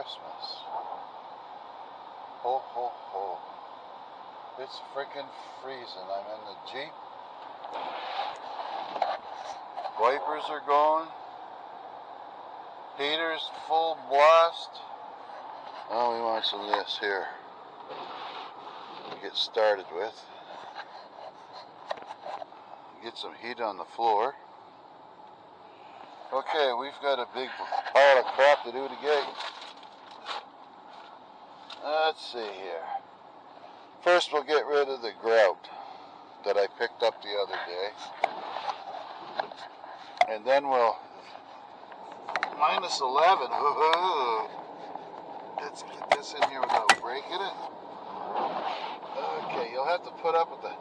Christmas. Ho, ho, ho. It's freaking freezing. I'm in the Jeep. Wipers are going. Heater's full blast. Now we want some of this here to get started with. Get some heat on the floor. Okay, we've got a big pile of crap to do today. Let's see here. First we'll get rid of the grout that I picked up the other day. And then we'll minus 11. Let's get this in here without breaking it. Okay, you'll have to put up with a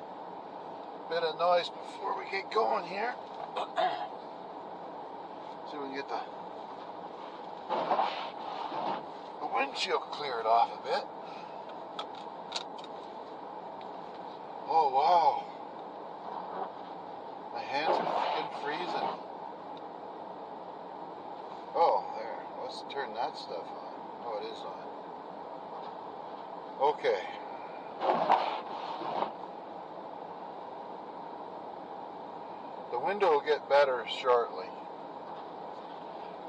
bit of noise before we get going here. See if we can get the windshield cleared off a bit. Oh wow. My hands are freaking freezing. Oh, there. Let's turn that stuff on. Oh, it is on. Okay. The window will get better shortly.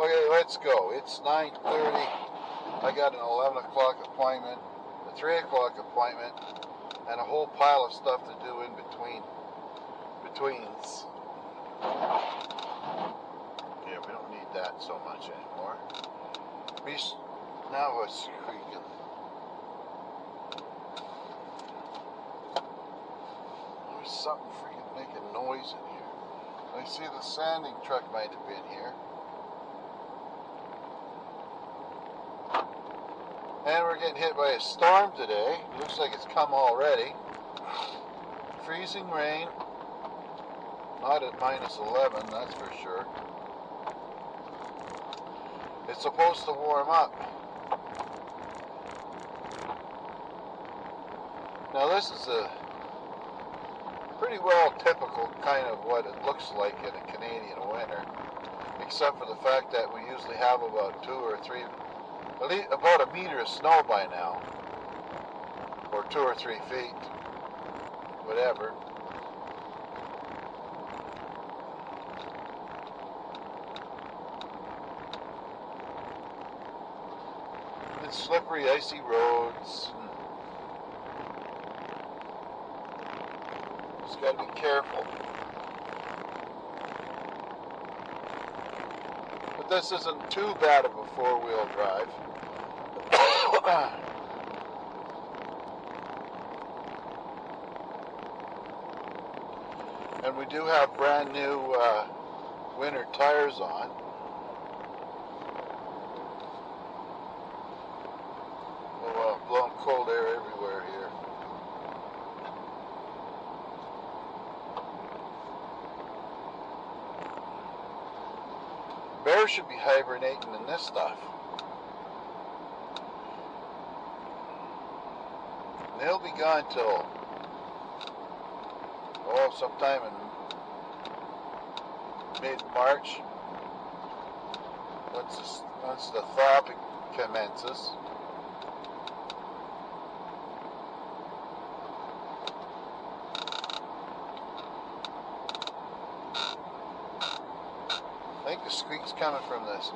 Okay, let's go. It's 9:30. I got an 11 o'clock appointment, a 3 o'clock appointment, and a whole pile of stuff to do in betweens. Yeah, we don't need that so much anymore. Now it's creaking. There's something freaking making noise in here. I see the sanding truck might have been here. And we're getting hit by a storm today. It looks like it's come already. Freezing rain. Not at minus 11, that's for sure. It's supposed to warm up. Now this is a pretty well typical kind of what it looks like in a Canadian winter. Except for the fact that we usually have about 2 or 3, at least about a meter of snow by now. Or 2 or 3 feet. Whatever. It's slippery, icy roads. Just gotta be careful. But this isn't too bad of a 4-wheel drive. And we do have brand new winter tires on. Oh, blowing cold air everywhere here. Bears should be hibernating in this stuff. And they'll be gone till, sometime in mid-March, once the thaw commences. I think the squeak's coming from this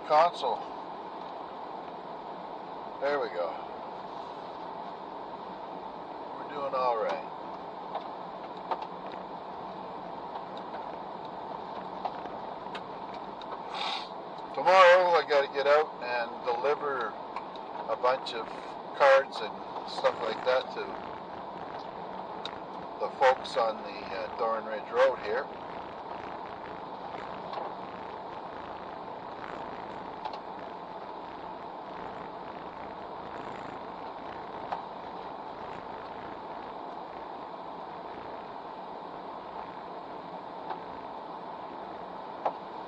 console. There we go. We're doing all right. Tomorrow I got to get out and deliver a bunch of cards and stuff like that to the folks on the Dorn Ridge Road here.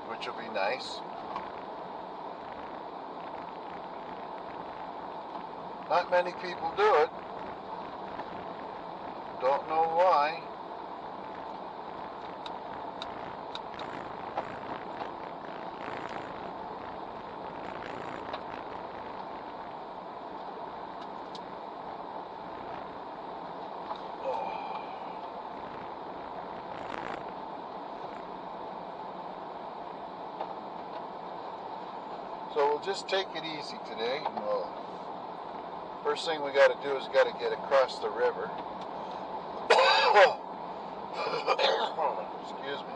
Which will be nice. Not many people do it. Don't know why. So we'll just take it easy today. First thing we got to do is got to get across the river. Excuse me.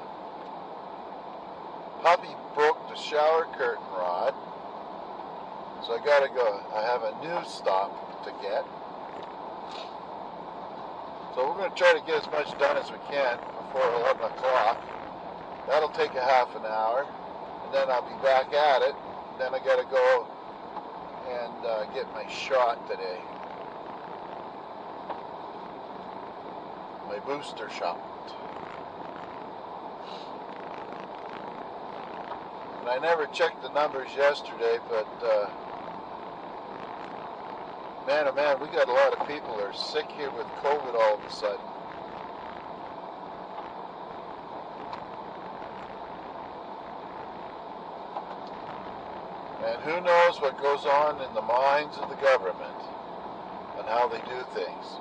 Puppy broke the shower curtain rod, so I got to go. I have a new stop to get. So we're going to try to get as much done as we can before 11 o'clock. That'll take a half an hour, and then I'll be back at it. Then I got to go and get my shot today. My booster shot. And I never checked the numbers yesterday, but man, oh man, we got a lot of people that are sick here with COVID all of a sudden. And who knows what goes on in the minds of the government and how they do things.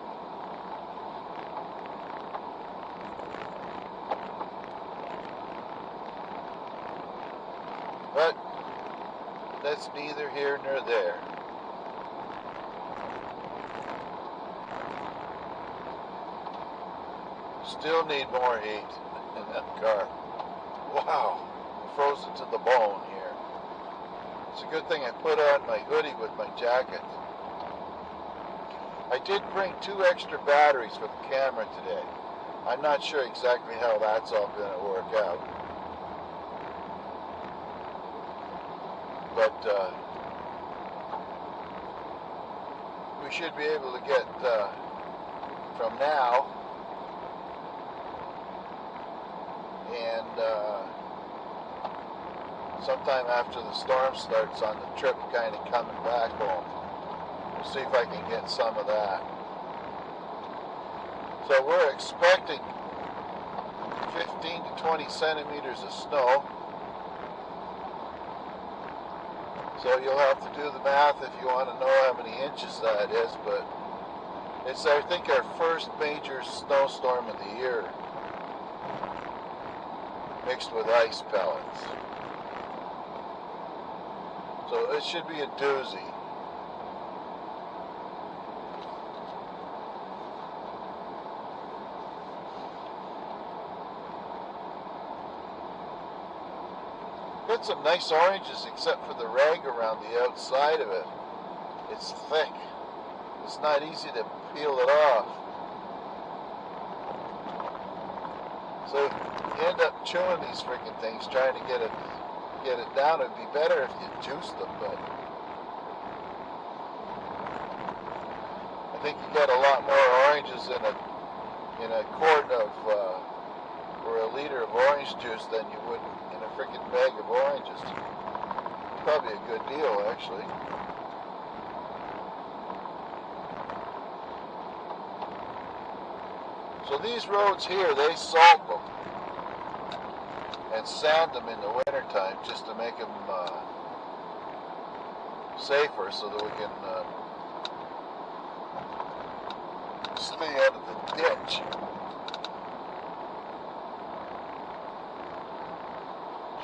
But that's neither here nor there. Still need more heat in that car. Wow, frozen to the bone here. It's a good thing I put on my hoodie with my jacket. I did bring 2 extra batteries for the camera today. I'm not sure exactly how that's all going to work out. But we should be able to get from now and sometime after the storm starts on the trip kind of coming back home. We'll see if I can get some of that. So we're expecting 15 to 20 centimeters of snow. So you'll have to do the math if you want to know how many inches that is, but it's, I think, our first major snowstorm of the year, mixed with ice pellets. So it should be a doozy. Got some nice oranges except for the rag around the outside of it. It's thick. It's not easy to peel it off. So you end up chewing these freaking things trying to get it down. It'd be better if you juiced them, but I think you get a lot more oranges in a quart of or a liter of orange juice than you would in a freaking bag of oranges. Probably a good deal, actually. So these roads here, they salt them and sand them in the wintertime just to make them safer so that we can stay out of the ditch.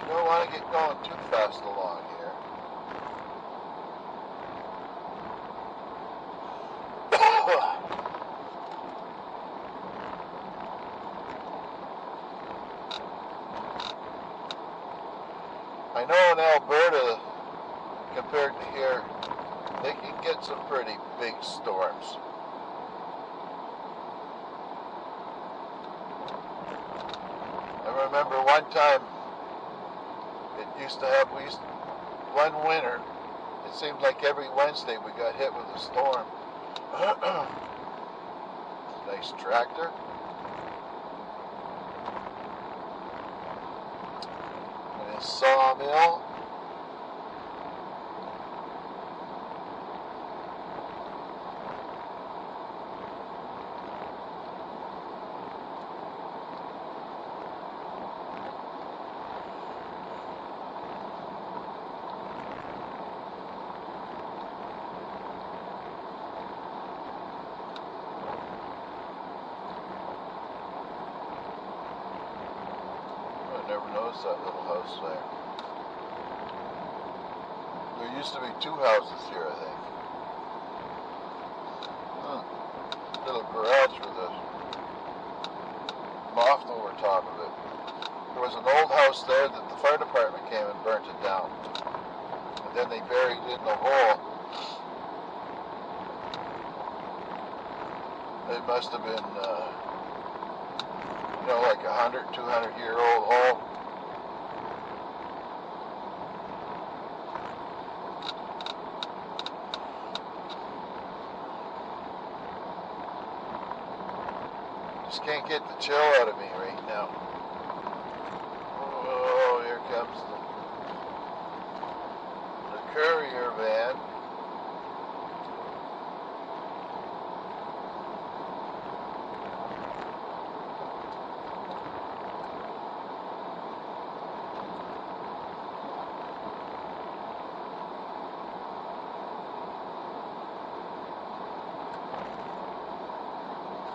You don't want to get going too fast along here. I know in Alberta, compared to here, they can get some pretty big storms. I remember one time, one winter, it seemed like every Wednesday we got hit with a storm. Nice tractor. And a sawmill. I never noticed that little house there. used to be 2 houses here, I think. Little garage with a loft over top of it. There was an old house there that the fire department came and burnt it down. And then they buried it in a hole. It must have been, like 100, 200-year-old hole. Just can't get the chill out of me right now. Oh, here comes the courier van.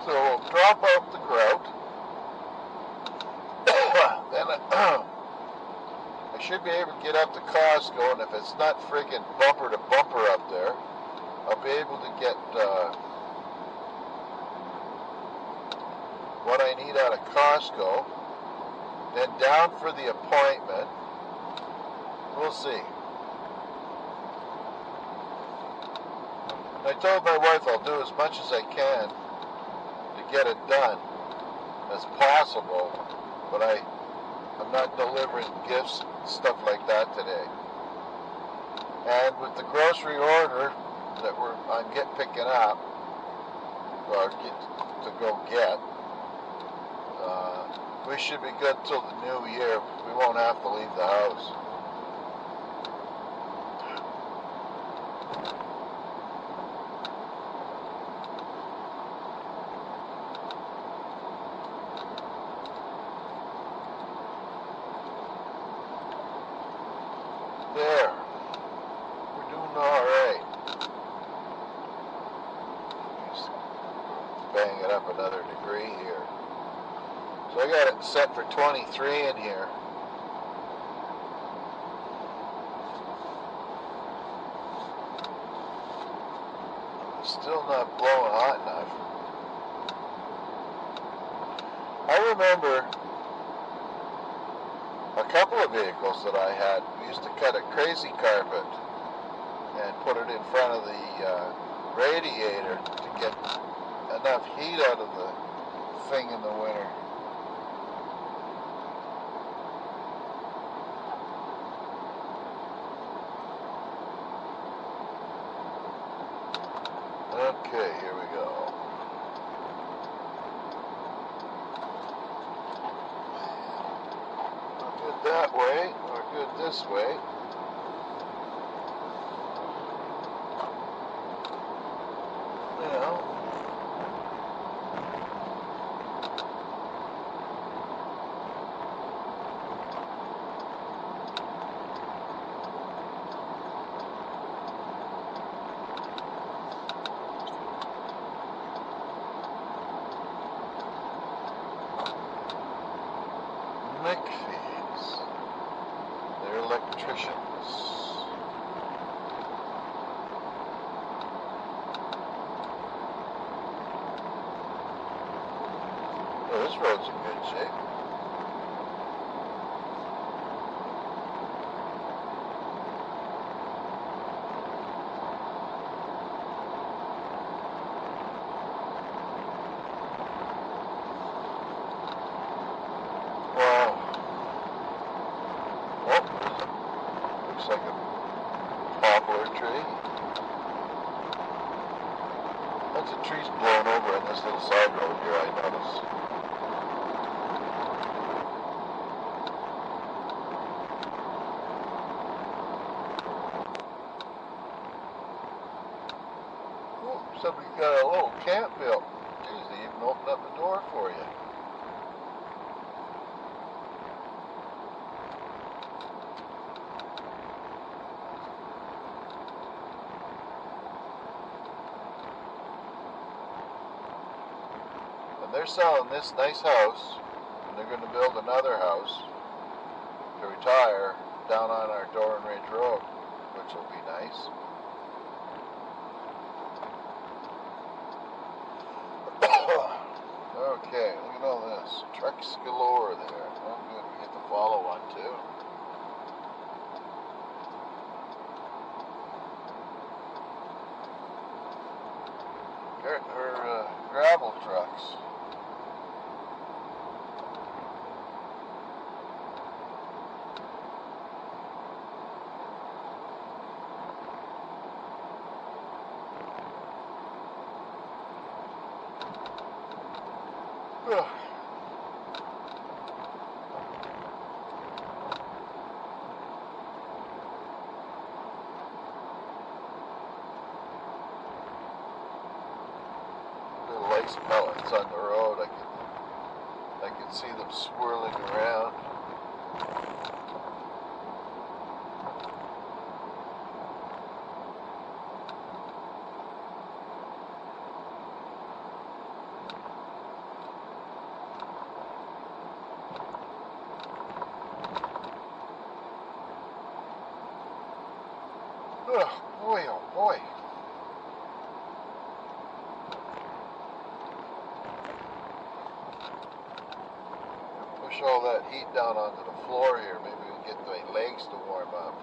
So we'll drop out the grout. Then I should be able to get up to Costco, and if it's not friggin' bumper to bumper up there, I'll be able to get what I need out of Costco. Then down for the appointment. We'll see. I told my wife I'll do as much as I can to get it done as possible, but I'm not delivering gifts and stuff like that today. And with the grocery order that I'm picking up, or to go get, we should be good till the new year. We won't have to leave the house. There. We're doing alright. Just bang it up another degree here. So I got it set for 23 in here. It's still not blowing hot enough. I remember a couple of vehicles that I had. We used to cut a crazy carpet and put it in front of the radiator to get enough heat out of the thing in the winter. Okay, here we go. We're good that way. We're good this way. You know. McPhee's. They're electricians. Oh, this road's in good shape. Like a poplar tree. Lots of trees blown over in this little side road here, I notice. Oh, somebody's got a little camp built. Geez, they even opened up the door for you. They're selling this nice house, and they're going to build another house to retire down on our Dorn Ridge Road, which which will be nice. Okay, look at all this. Trucks galore there. Oh good, we get to follow one too. Gravel trucks. Ugh. Little ice pellets on the road. I can see them swirling around. Oh boy, oh boy. Push all that heat down onto the floor here. Maybe we can get my legs to warm up.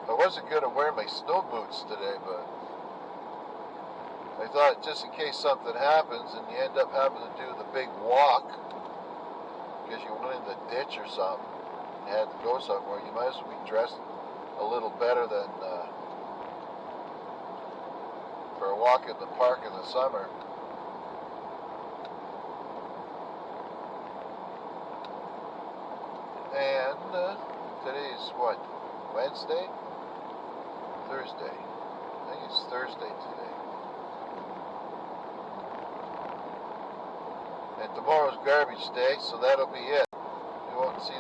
I wasn't going to wear my snow boots today, but I thought just in case something happens and you end up having to do the big walk because you went in the ditch or something, you had to go somewhere, you might as well be dressed a little better than for a walk in the park in the summer. And today's what? Wednesday? Thursday. I think it's Thursday today. And tomorrow's garbage day, so that'll be it. You won't see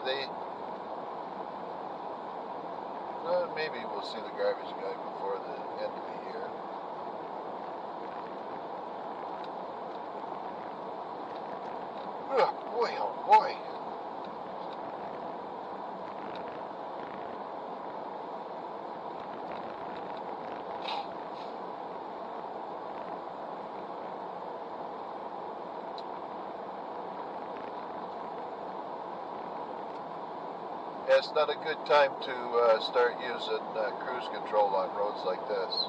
maybe we'll see the garbage guy before the end of the year. Oh boy, oh boy. Yeah, it's not a good time to start using cruise control on roads like this.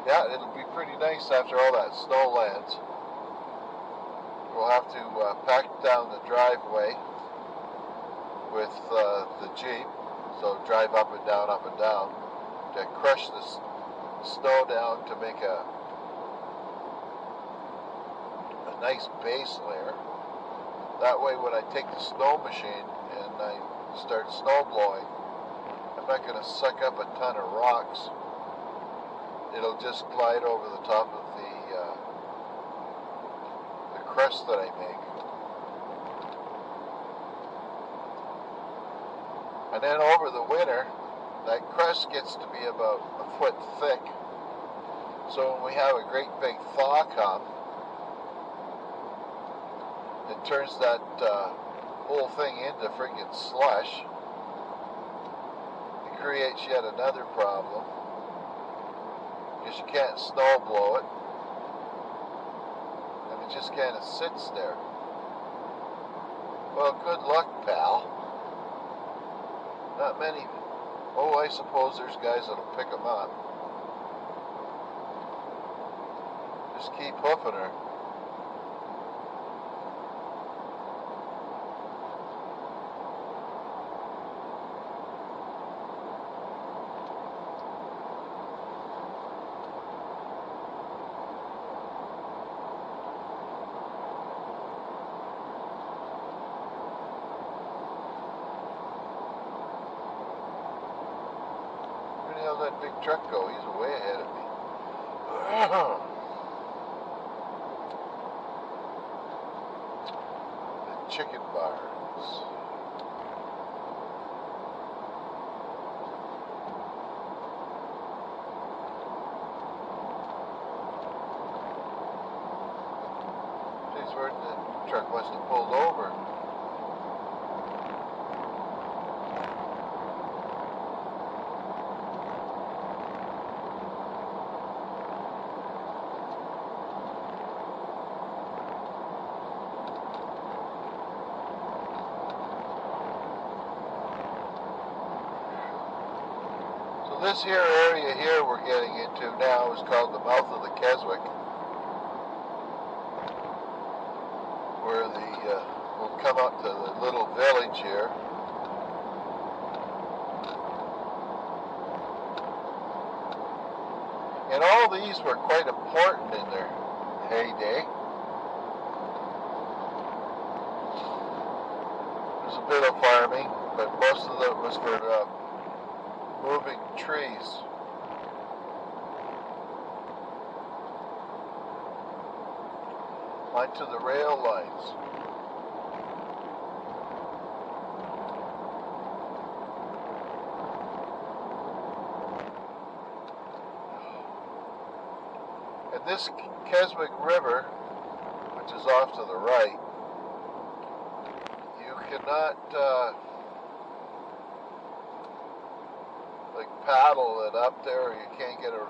Yeah, it'll be pretty nice after all that snow lands. We'll have to pack down the driveway with the Jeep, so drive up and down, to crush the snow down to make a nice base layer. That way when I take the snow machine and I start snow blowing, I'm not going to suck up a ton of rocks. It'll just glide over the top of the crust that I make. And then over the winter, that crust gets to be about a foot thick. So when we have a great big thaw come, it turns that whole thing into friggin' slush. It creates yet another problem, because you can't snow blow it, and it just kind of sits there. Well, good luck, pal. Not many. Oh, I suppose there's guys that'll pick them up. Just keep hoofing her. How'd that big truck go? He's way ahead of me. The chicken bars. Geez, where the truck must have pulled over. This here area here we're getting into now is called the mouth of the Keswick, where we'll come up to the little village here. And all these were quite important in their heyday. There's a bit of farming, but most of it was for moving trees. Onto the rail lines. And this Keswick River, which is off to the right, you cannot like paddle it up there. You can't get a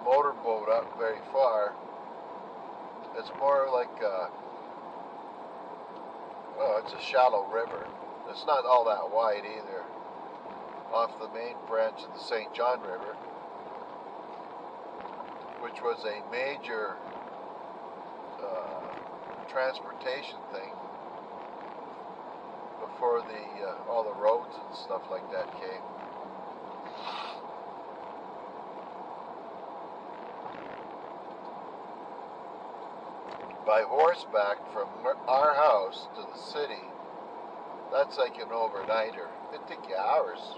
motorboat up very far. It's more like well, it's a shallow river. It's not all that wide either. Off the main branch of the St. John River, which was a major transportation thing before all the roads and stuff like that came. By horseback from our house to the city, that's like an overnighter. It'd take you hours.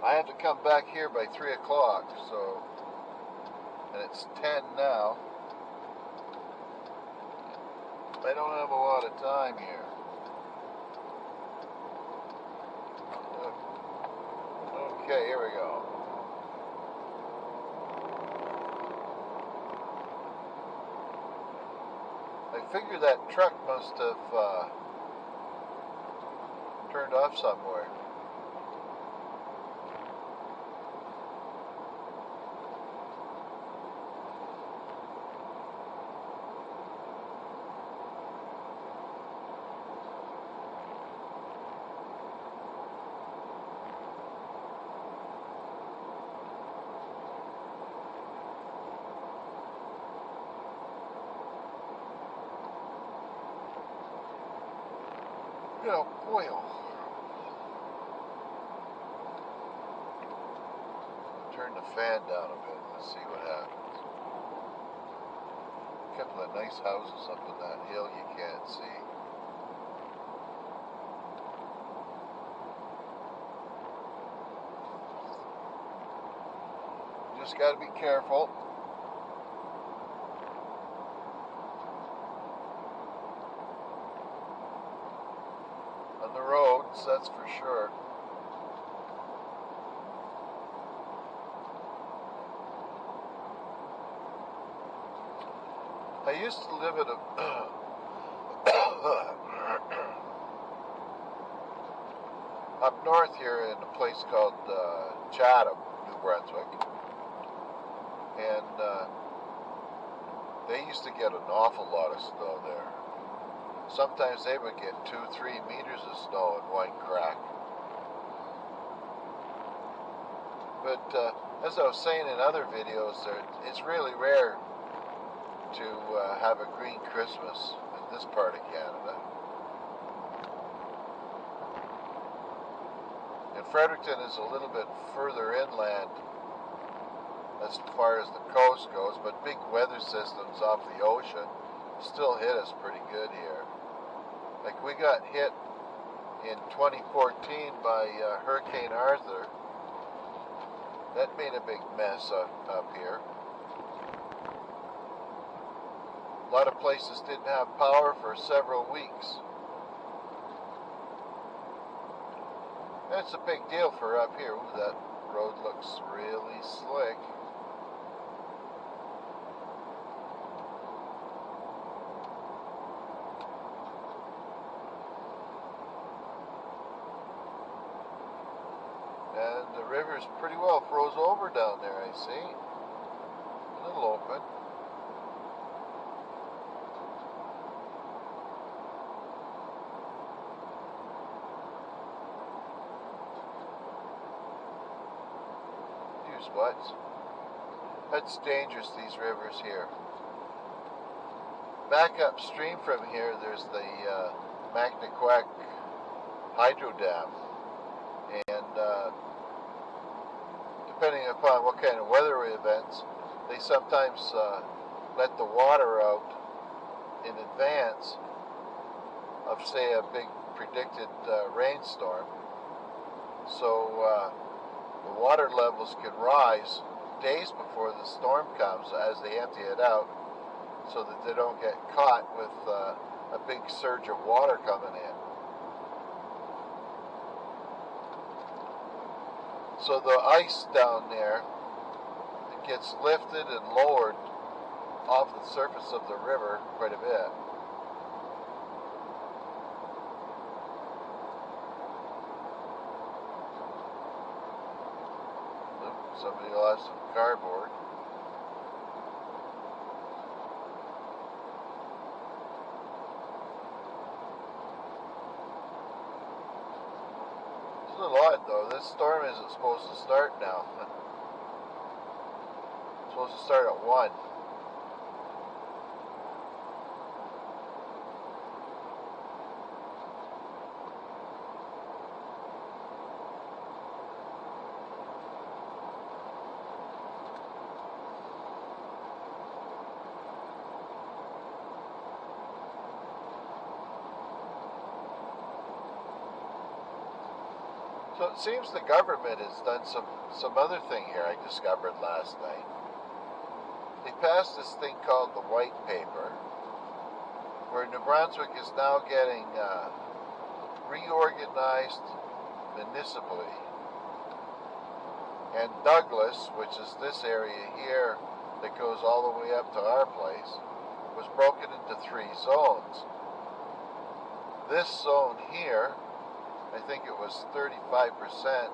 I have to come back here by 3 o'clock, so, and it's 10 now. I don't have a lot of time here. Okay, here we go. I figure that truck must have turned off somewhere. Oh, boy. Turn the fan down a bit. Let's see what happens. A couple of nice houses up on that hill you can't see. Just got to be careful. On the roads, that's for sure. I used to live at up north here in a place called Chatham, New Brunswick, and they used to get an awful lot of snow there. Sometimes they would get 2-3 meters of snow in one crack. But as I was saying in other videos, it's really rare to have a green Christmas in this part of Canada. And Fredericton is a little bit further inland as far as the coast goes, but big weather systems off the ocean still hit us pretty good here. Like we got hit in 2014 by Hurricane Arthur. That made a big mess up here. A lot of places didn't have power for several weeks. That's a big deal for up here. Ooh, that road looks really slick. And the river's pretty well froze over down there, I see. A little open. Few spots. That's dangerous, these rivers here. Back upstream from here, there's the Magnaquack Hydro Dam. And depending upon what kind of weather events, they sometimes let the water out in advance of, say, a big predicted rainstorm. So the water levels can rise days before the storm comes as they empty it out, so that they don't get caught with a big surge of water coming in. So the ice down there, it gets lifted and lowered off the surface of the river quite a bit. Oops, somebody lost some cardboard. It's a little odd though, this storm isn't supposed to start now. It's supposed to start at 1. So it seems the government has done some other thing here I discovered last night. They passed this thing called the White Paper, where New Brunswick is now getting reorganized municipally. And Douglas, which is this area here that goes all the way up to our place, was broken into 3 zones. This zone here, I think it was 35%,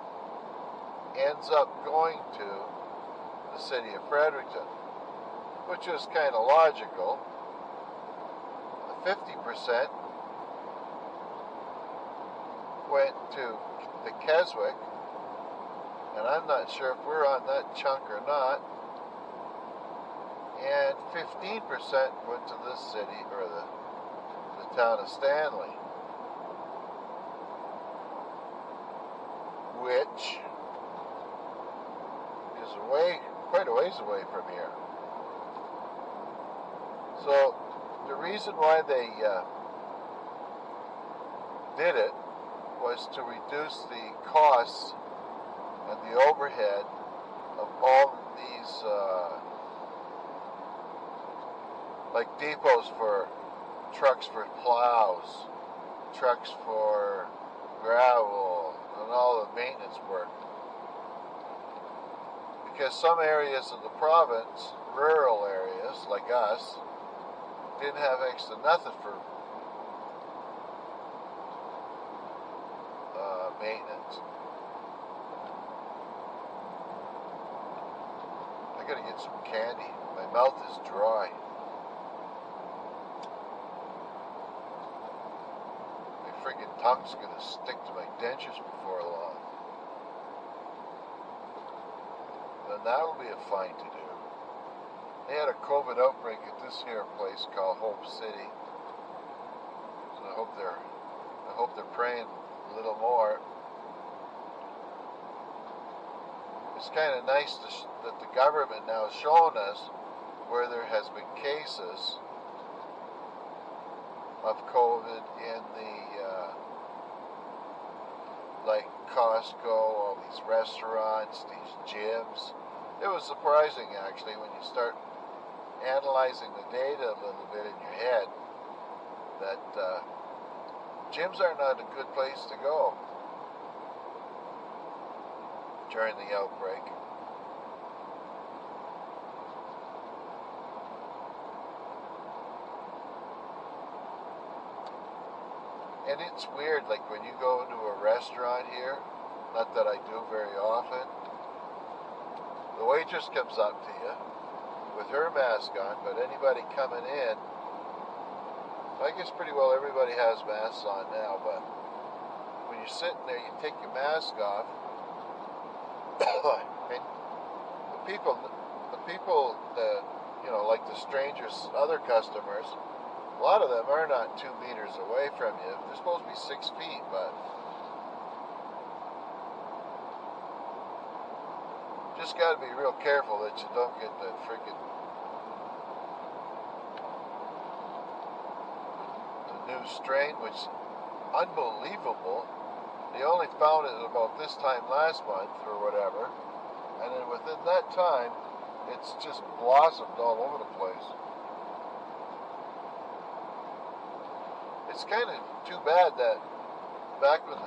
ends up going to the city of Fredericton, which is kind of logical. The 50% went to the Keswick, and I'm not sure if we're on that chunk or not, and 15% went to this city, or the town of Stanley, which is quite a ways away from here. So the reason why they did it was to reduce the costs and the overhead of all of these like depots for trucks for plows, trucks for gravel, and all the maintenance work. Because some areas of the province, rural areas like us, didn't have extra nothing for maintenance. I gotta get some candy. My mouth is dry. My friggin' tongue's gonna stick to my dentures before long. Then that'll be a fine to do. They had a COVID outbreak at this here place called Hope City. So I hope they're praying a little more. It's kind of nice that the government now is showing us where there has been cases of COVID in the like Costco, all these restaurants, these gyms. It was surprising, actually, when you start analyzing the data a little bit in your head, that gyms are not a good place to go during the outbreak. And it's weird, like when you go into a restaurant here, not that I do very often, the waitress comes up to you with her mask on, but anybody coming in, I guess pretty well everybody has masks on now, but when you're sitting there, you take your mask off, and the people that, you know, like the strangers, other customers, a lot of them are not 2 meters away from you. They're supposed to be 6 feet, but just got to be real careful that you don't get the freaking new strain, which is unbelievable. They only found it about this time last month or whatever, and then within that time, it's just blossomed all over the place. It's kind of too bad that back when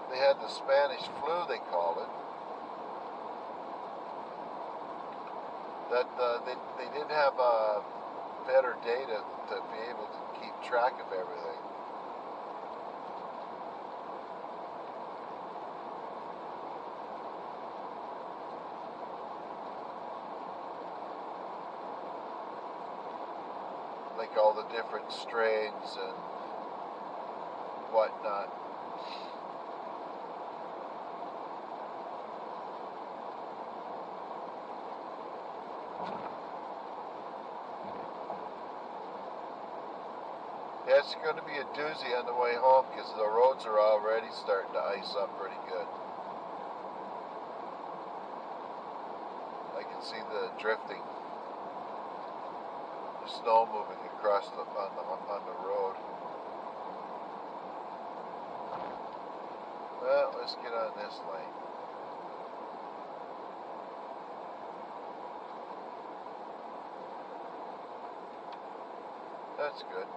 they had the Spanish flu, they called it, that they didn't have better data to be able to keep track of everything. Like all the different strains and whatnot. Yeah, it's going to be a doozy on the way home because the roads are already starting to ice up pretty good. I can see the drifting, the snow moving across on the road. Well, let's get on this lane. That's good.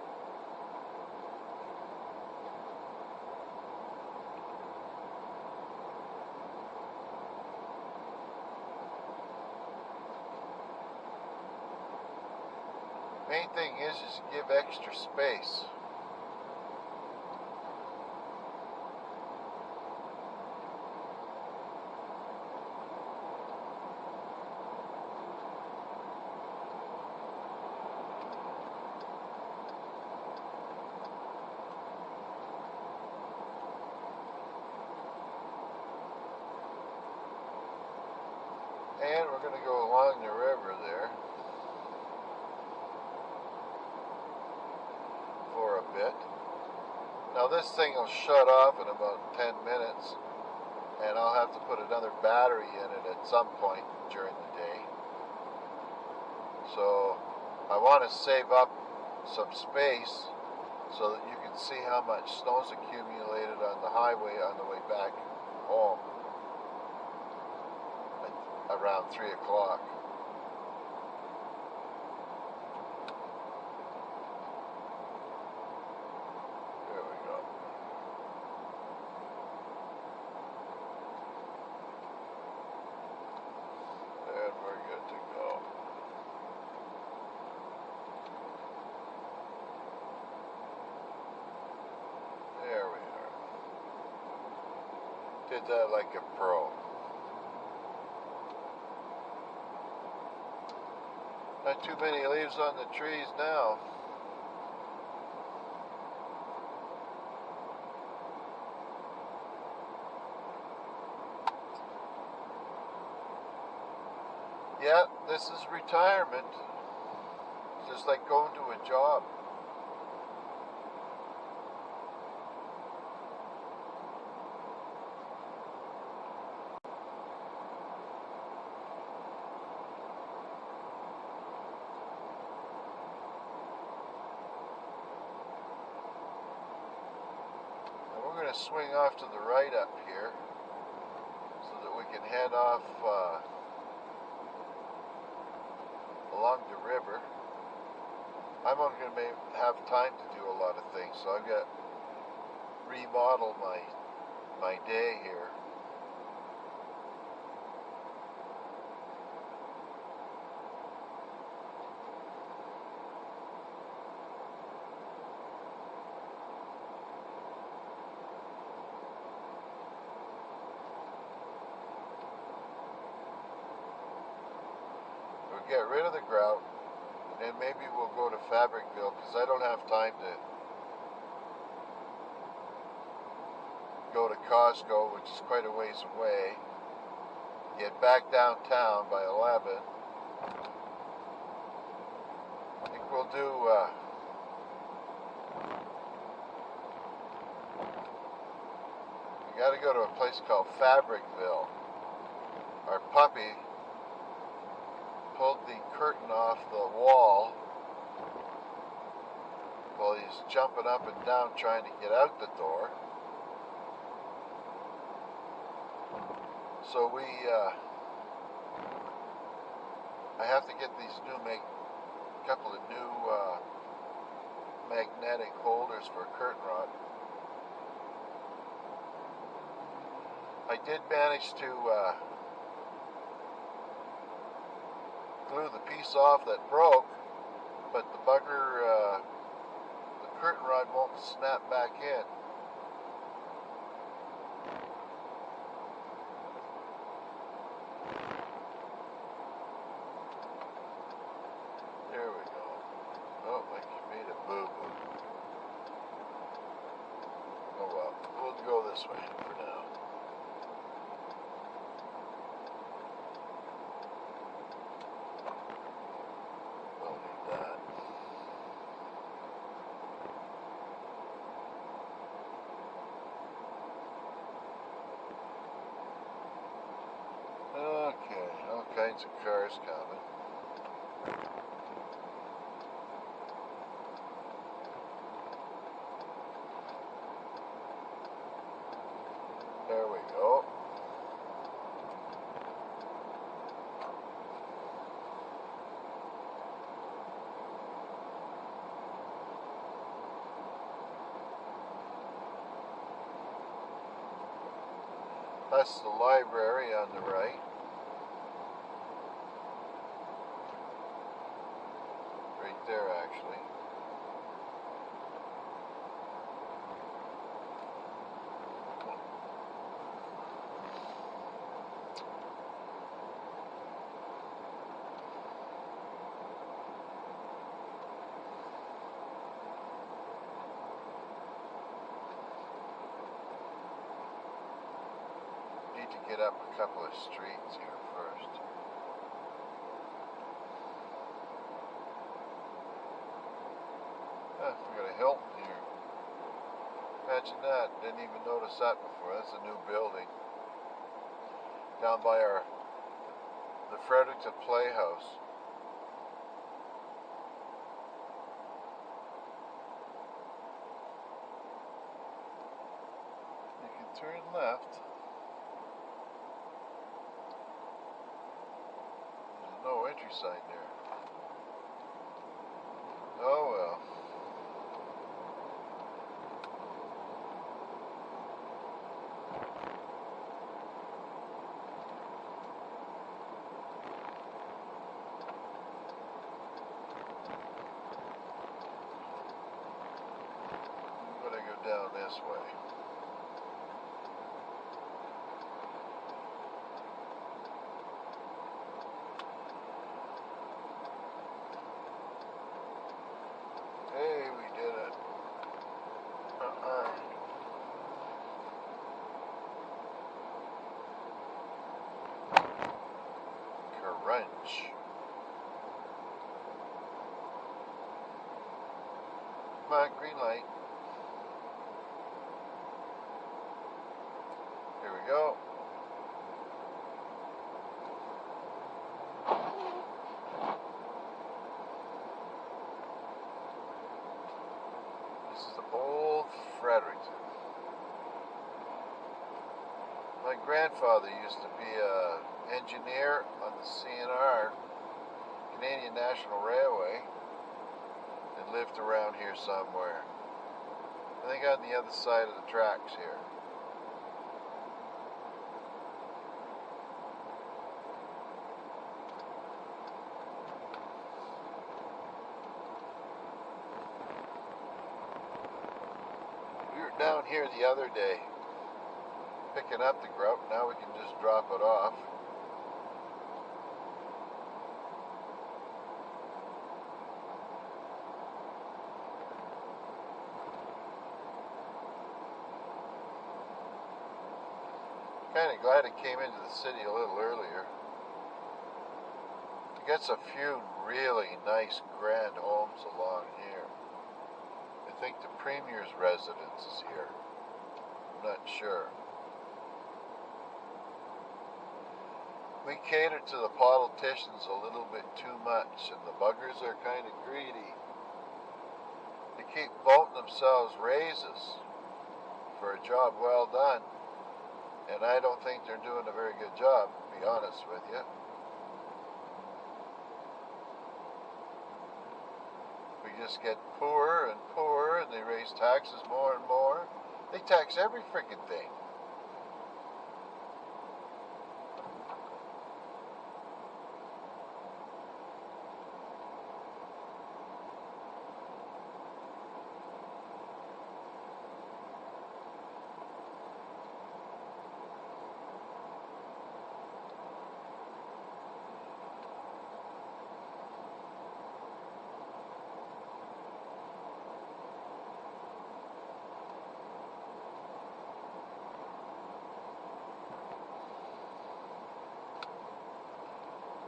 Main thing is give extra space. And we're going to go along the river there for a bit. Now this thing will shut off in about 10 minutes, and I'll have to put another battery in it at some point during the day. So I want to save up some space so that you can see how much snow's accumulated on the highway on the way back home at around 3 o'clock. There we go. And we're good to go. There we are. Did that like a pro. Not too many leaves on the trees now. Yeah, this is retirement. It's just like going to a job. to swing off to the right up here so that we can head off along the river. I'm only going to have time to do a lot of things, so I've got to remodel my day here. We'll get rid of the grout, and then maybe we'll go to Fabricville, because I don't have time to go to Costco, which is quite a ways away, get back downtown by 11. I think we'll do we got to go to a place called Fabricville. Our puppy pulled the curtain off the wall while he's jumping up and down trying to get out the door. So I have to get these couple of new magnetic holders for a curtain rod. I did manage to glue the piece off that broke, but the bugger, the curtain rod won't snap back in. There we go. Oh, I made a boo-boo. Oh well, we'll go this way for now. Don't need that. Okay, all kinds of cars coming. There we go. That's the library on the right. Right there, actually. Need to get up a couple of streets here first. We got a Hilton here. Imagine that. Didn't even notice that before. That's a new building. Down by the Fredericton Playhouse. You can turn left. There's no entry sign there. Oh well. I'm gonna go down this way. Hey, we did it. Crunch. Come on, green light. Here we go. This is the old Fredericton. My grandfather used to be an engineer on the CNR, Canadian National Railway, and lived around here somewhere. I think on the other side of the tracks here. We were down here the other day picking up the grub. Now we can just drop it off. Kind of glad it came into the city a little earlier. It gets a few really nice grand homes along here. I think the Premier's residence is here. I'm not sure. We cater to the politicians a little bit too much, and the buggers are kind of greedy. They keep voting themselves raises for a job well done, and I don't think they're doing a very good job, to be honest with you. We just get poorer and poorer, and they raise taxes more and more. They tax every freaking thing.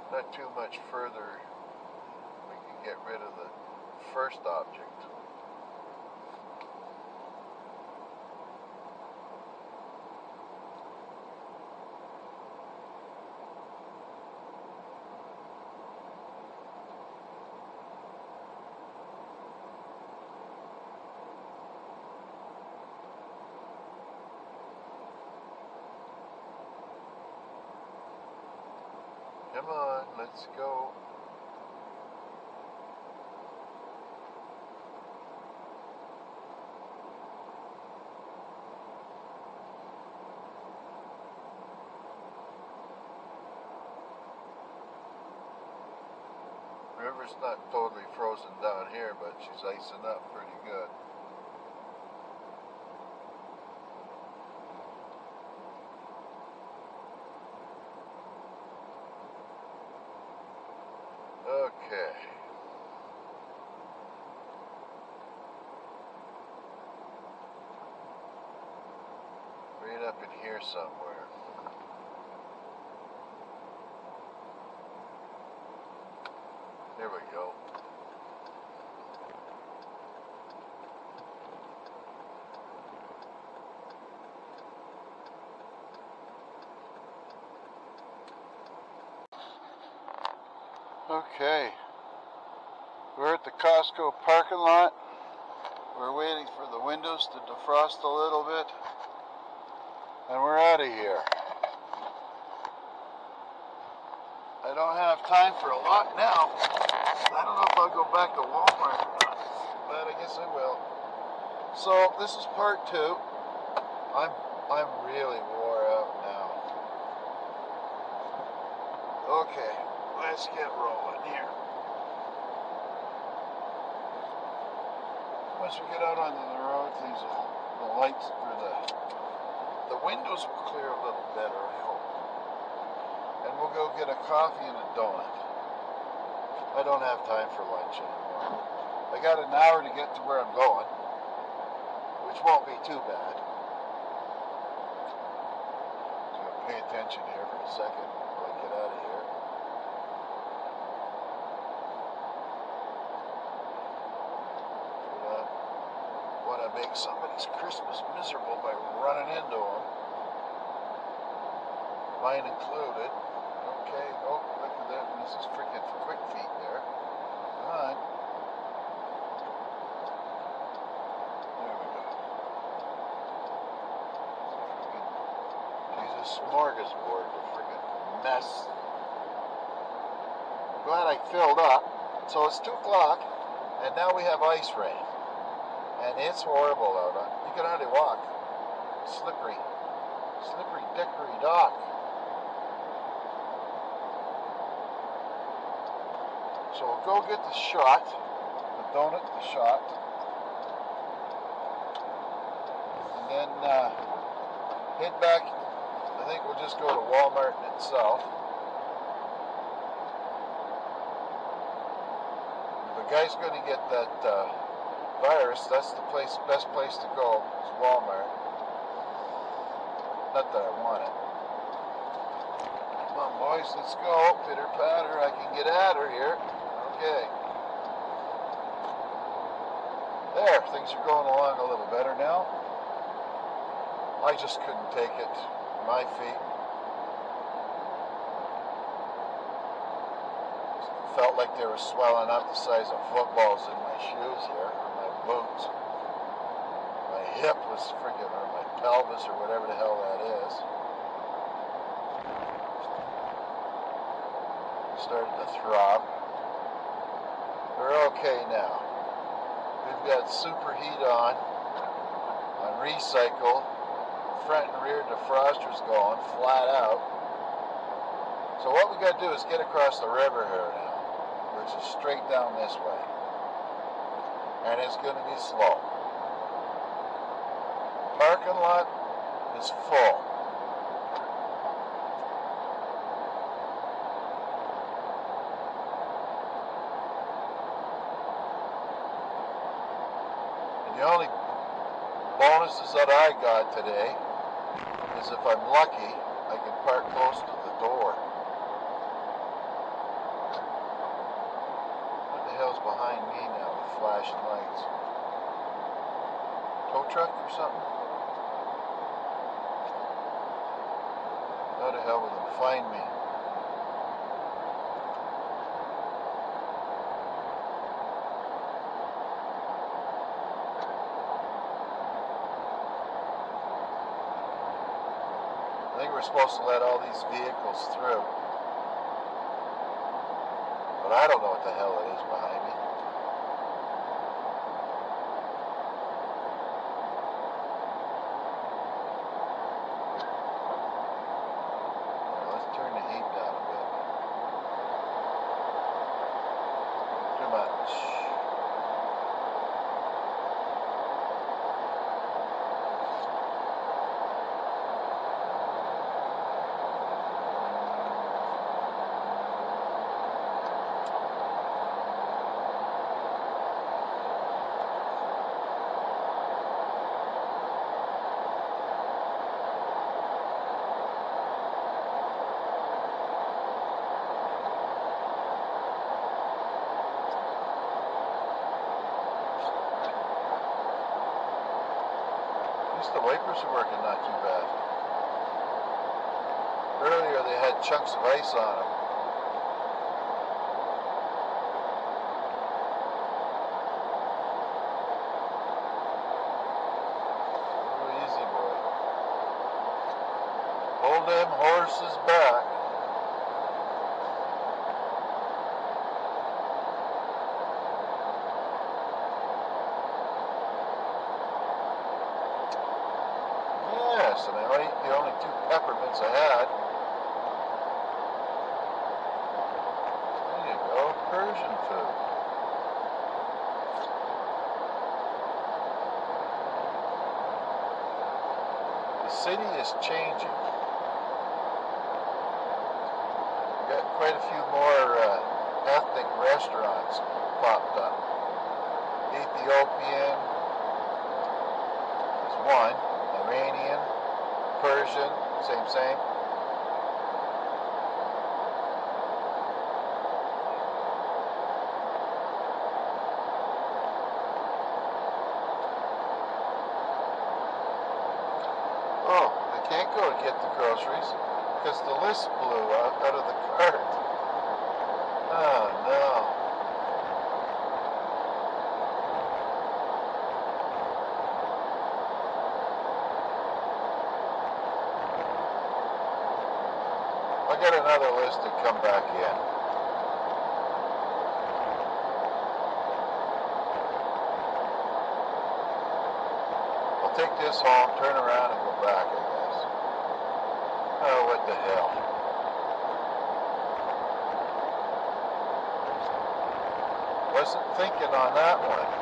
Not too much further, we can get rid of the first object. Come on, let's go. River's not totally frozen down here, but she's icing up pretty good. Okay. Right up in here somewhere. There we go. Okay. We're at the Costco parking lot. We're waiting for the windows to defrost a little bit. And we're out of here. I don't have time for a lot now. I don't know if I'll go back to Walmart or not, but I guess I will. So this is part 2. I'm really wore out now. Okay, let's get rolling here. Once we get out onto the road, the lights or the windows will clear a little better, I hope. And we'll go get a coffee and a donut. I don't have time for lunch anymore. I got an hour to get to where I'm going, which won't be too bad. So pay attention here for a second while I get out of here. Want to make somebody's Christmas miserable by running into them. Mine included. Okay, oh, look at that. This is freaking quick feet there. Come on. There we go. Jesus smorgasbord of friggin' mess. I'm glad I filled up. So it's 2 o'clock, and now we have ice rain. And it's horrible out. You can hardly walk. Slippery dickory dock. So we'll go get the shot, the donut, the shot, and then head back. I think we'll just go to Walmart itself. If a guy's going to get that virus, that's the best place to go, is Walmart. Not that I want it. Come on, boys, let's go. Pitter patter, I can get at her here. Okay. There, things are going along a little better now. I just couldn't take it. My feet felt like they were swelling up the size of footballs in my shoes here, or my boots. My hip was freaking, or my pelvis, or whatever the hell that is, started to throb. We're okay now. We've got superheat on recycle, front and rear defrosters going flat out. So what we got to do is get across the river here now, which is straight down this way. And it's going to be slow. Parking lot is full. The only bonuses that I got today is if I'm lucky, I can park close to the door. What the hell's behind me now with flashing lights? Tow truck or something? How the hell will it find me? I think we're supposed to let all these vehicles through. But I don't know what the hell it is behind me. Well, let's turn the heat down a bit. Too much. The wipers are working not too bad. Earlier they had chunks of ice on them. Oh, easy boy. Hold them horses back. And I ate the only 2 peppermints I had. There you go, Persian food. The city is changing. We've got quite a few more ethnic restaurants popped up. Ethiopian is one, Iranian, Persian, same. Oh, I can't go to get the groceries because the list blew out of the cart. Oh no. get another list and come back in. I'll take this home, turn around, and go back, I guess. Oh, what the hell. Wasn't thinking on that one.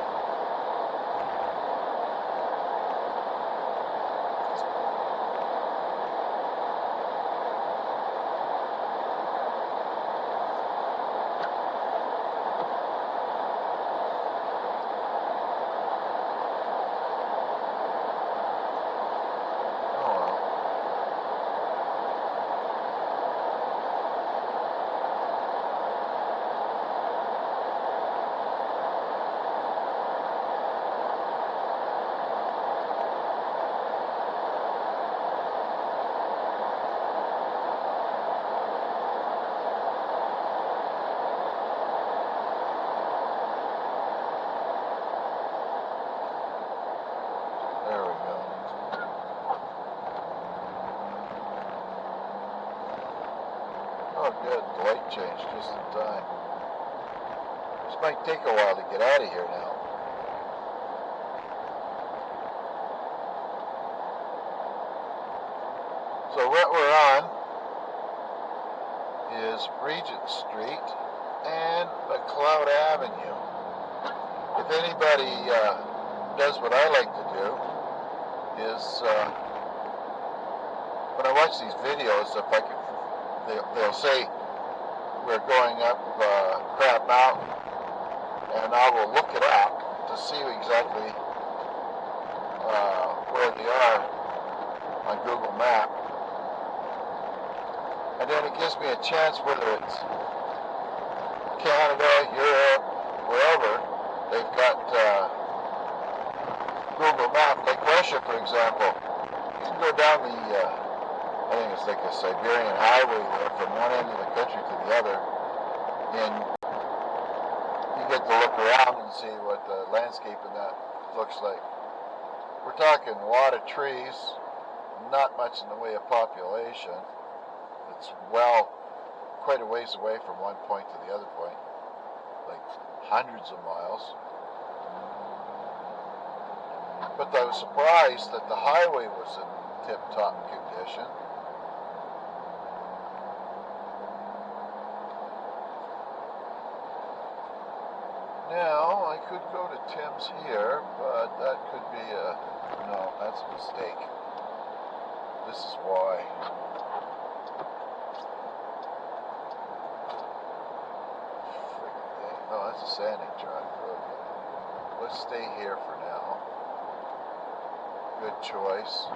There we go. Oh good, the light changed just in time. This might take a while to get out of here now. So what we're on is Regent Street and McLeod Avenue. If anybody does what I like to do, is when I watch these videos, if I can, they'll say we're going up Crab Mountain, and I will look it up to see exactly where they are on Google Map, and then it gives me a chance, whether it's Canada, Europe, wherever, they've got Google Map. Like Russia, for example, you can go down the, I think it's like a Siberian highway there from one end of the country to the other, and you get to look around and see what the landscape in that looks like. We're talking a lot of trees, not much in the way of population. It's quite a ways away from one point to the other point, like hundreds of miles. But I was surprised that the highway was in tip-top condition. Now, I could go to Tim's here, but that could be no, that's a mistake. This is why. No, that's a sanding track. Okay. Let's stay here for now. Good choice.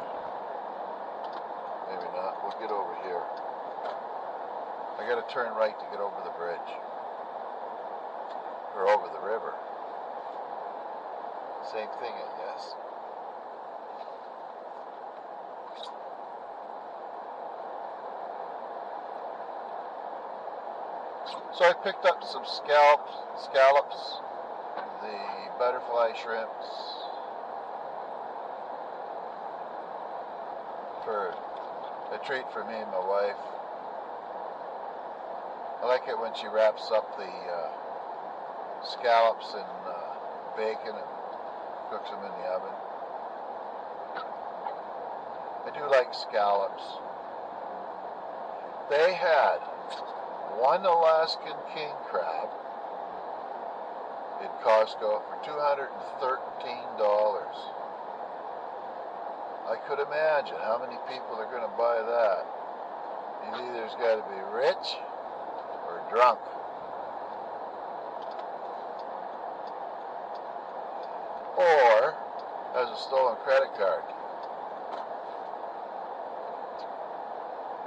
Maybe not. We'll get over here. I gotta turn right to get over the bridge. Or over the river. Same thing, I guess. So I picked up some scallops, the butterfly shrimps, for a treat for me and my wife. I like it when she wraps up the scallops in bacon and cooks them in the oven. I do like scallops. They had one Alaskan king crab in Costco for $213. I could imagine how many people are going to buy that. You either's got to be rich or drunk. Or has a stolen credit card,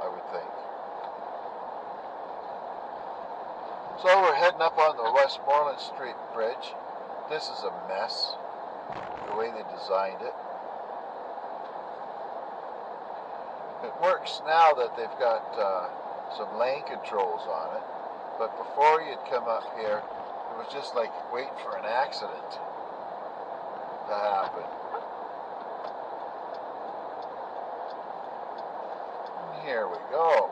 I would think. So we're heading up on the Westmoreland Street Bridge. This is a mess, the way they designed it. It works now that they've got some lane controls on it, but before you'd come up here, it was just like waiting for an accident to happen. And here we go.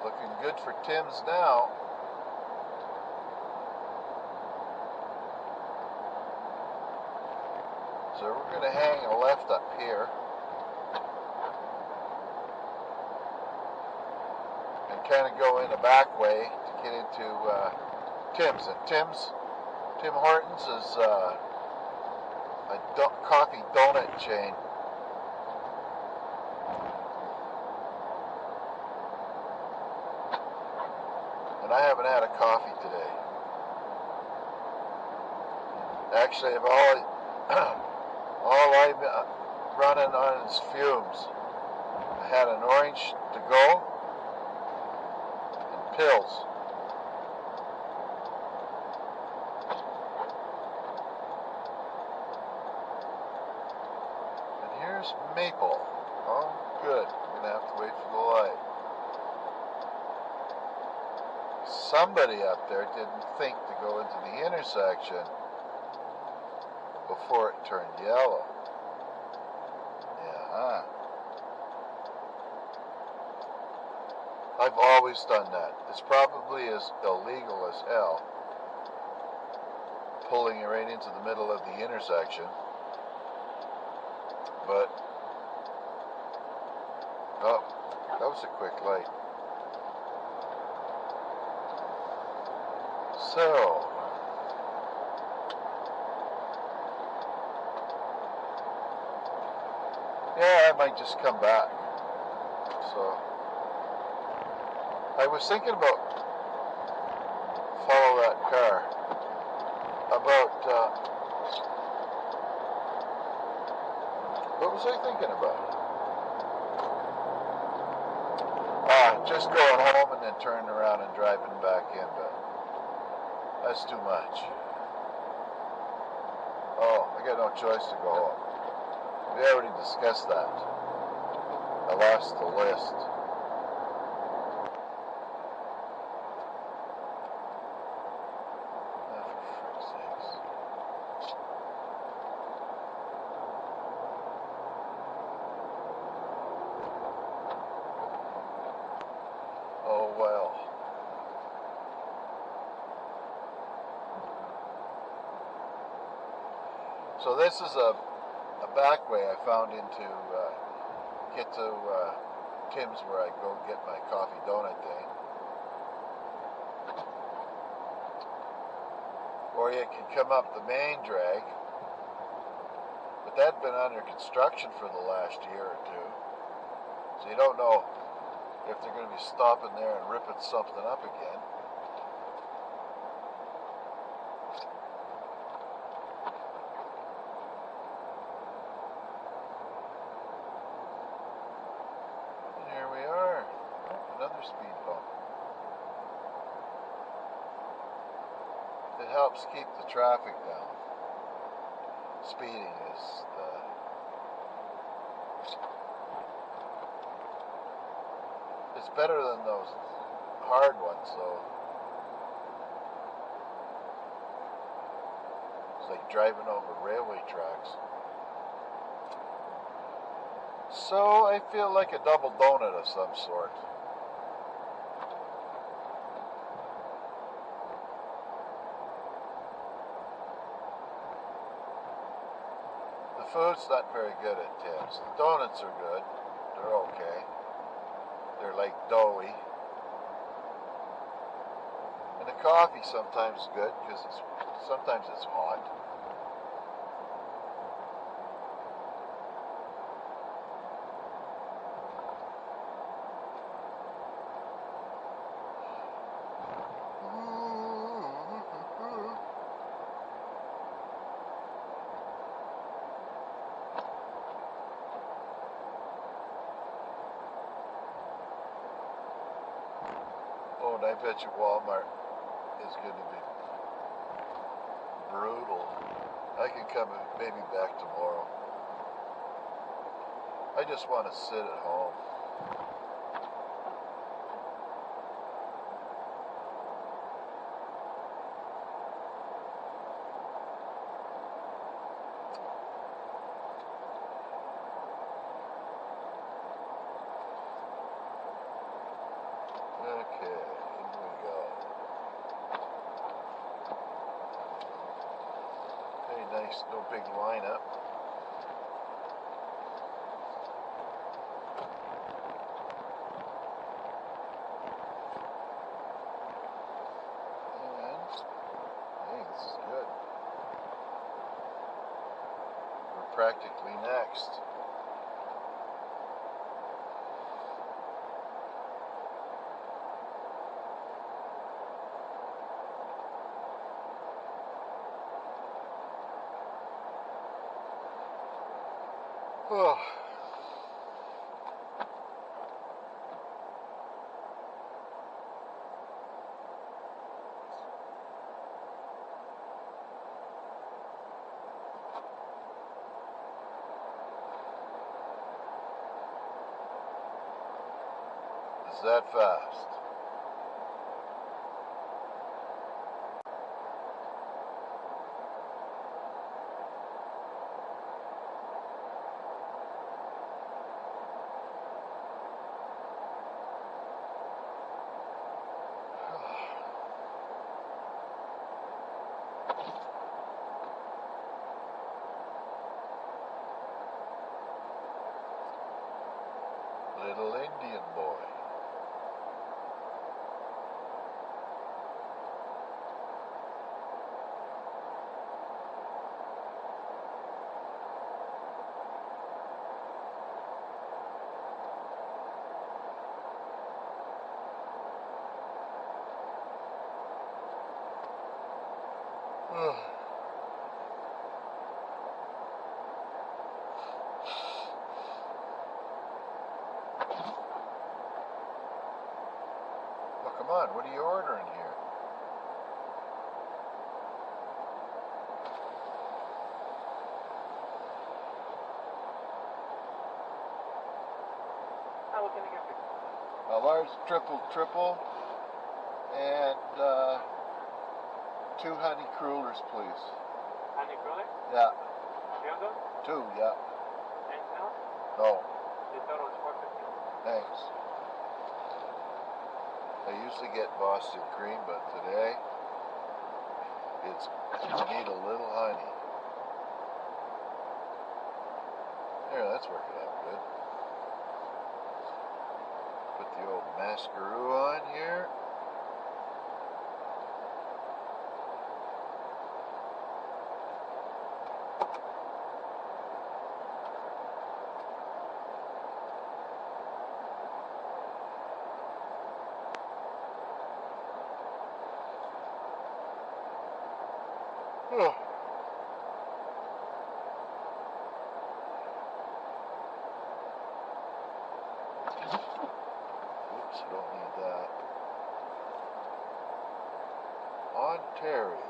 Looking good for Tim's now. So we're going to hang a left up here and kind of go in a back way to get into Tim's. And Tim Hortons is a coffee donut chain. And I haven't had a coffee today. Actually, all I'm running on is fumes. I had an orange to go and pills. And here's Maple. Oh, good. I'm going to have to wait for the light. Somebody up there didn't think to go into the intersection before it turned yellow. Yeah. I've always done that. It's probably as illegal as hell, pulling it right into the middle of the intersection. But, oh, that was a quick light. So, yeah, I might just come back. So, I was thinking about follow that car. What was I thinking about? Just going home and then turning around and driving back in, but that's too much. Oh, I got no choice to go home. We already discussed that. I lost the list. Oh, for frick's sakes. Oh, well. So this is a back way I found into get to Tim's, where I go get my coffee donut day. Or you can come up the main drag, but that's been under construction for the last year or two, so you don't know if they're going to be stopping there and ripping something up again. Speed bump. It helps keep the traffic down. Speeding is it's better than those hard ones, though. It's like driving over railway tracks. So I feel like a double donut of some sort. The food's not very good at Tim's. The donuts are good. They're okay. They're like doughy. And the coffee sometimes is good because sometimes it's hot. Oh, and I bet you Walmart is going to be brutal. I can come maybe back tomorrow. I just want to sit at home. Okay, in we go. Very nice, no big lineup. And, hey, this is good. We're practically next. Oh. Is that fast? Little Indian boy. Well, come on, what are you ordering here? What can I get you? A large triple, and 2 honey crullers, please. Honey cruller? Yeah. 3 of them? 2, yeah. Anything else? No, The total is $4.50. thanks. I usually get Boston cream, but today I need a little honey. There, that's working out good. Put the old mascaroo on here. Oh. Oops, don't need that. Ontario.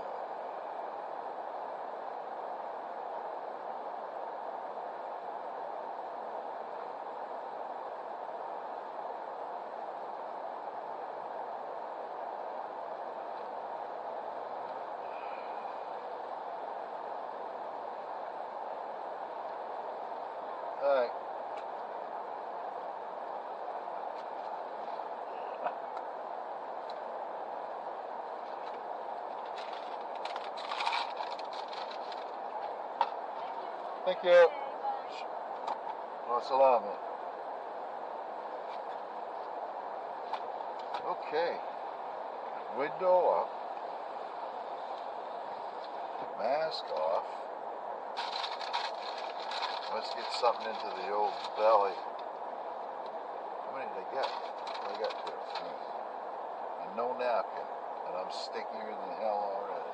Hi. Thank you. Salama. Okay. Window up. Mask off. Let's get something into the old belly. How many did I get? I got 2. And no napkin. And I'm stickier than hell already.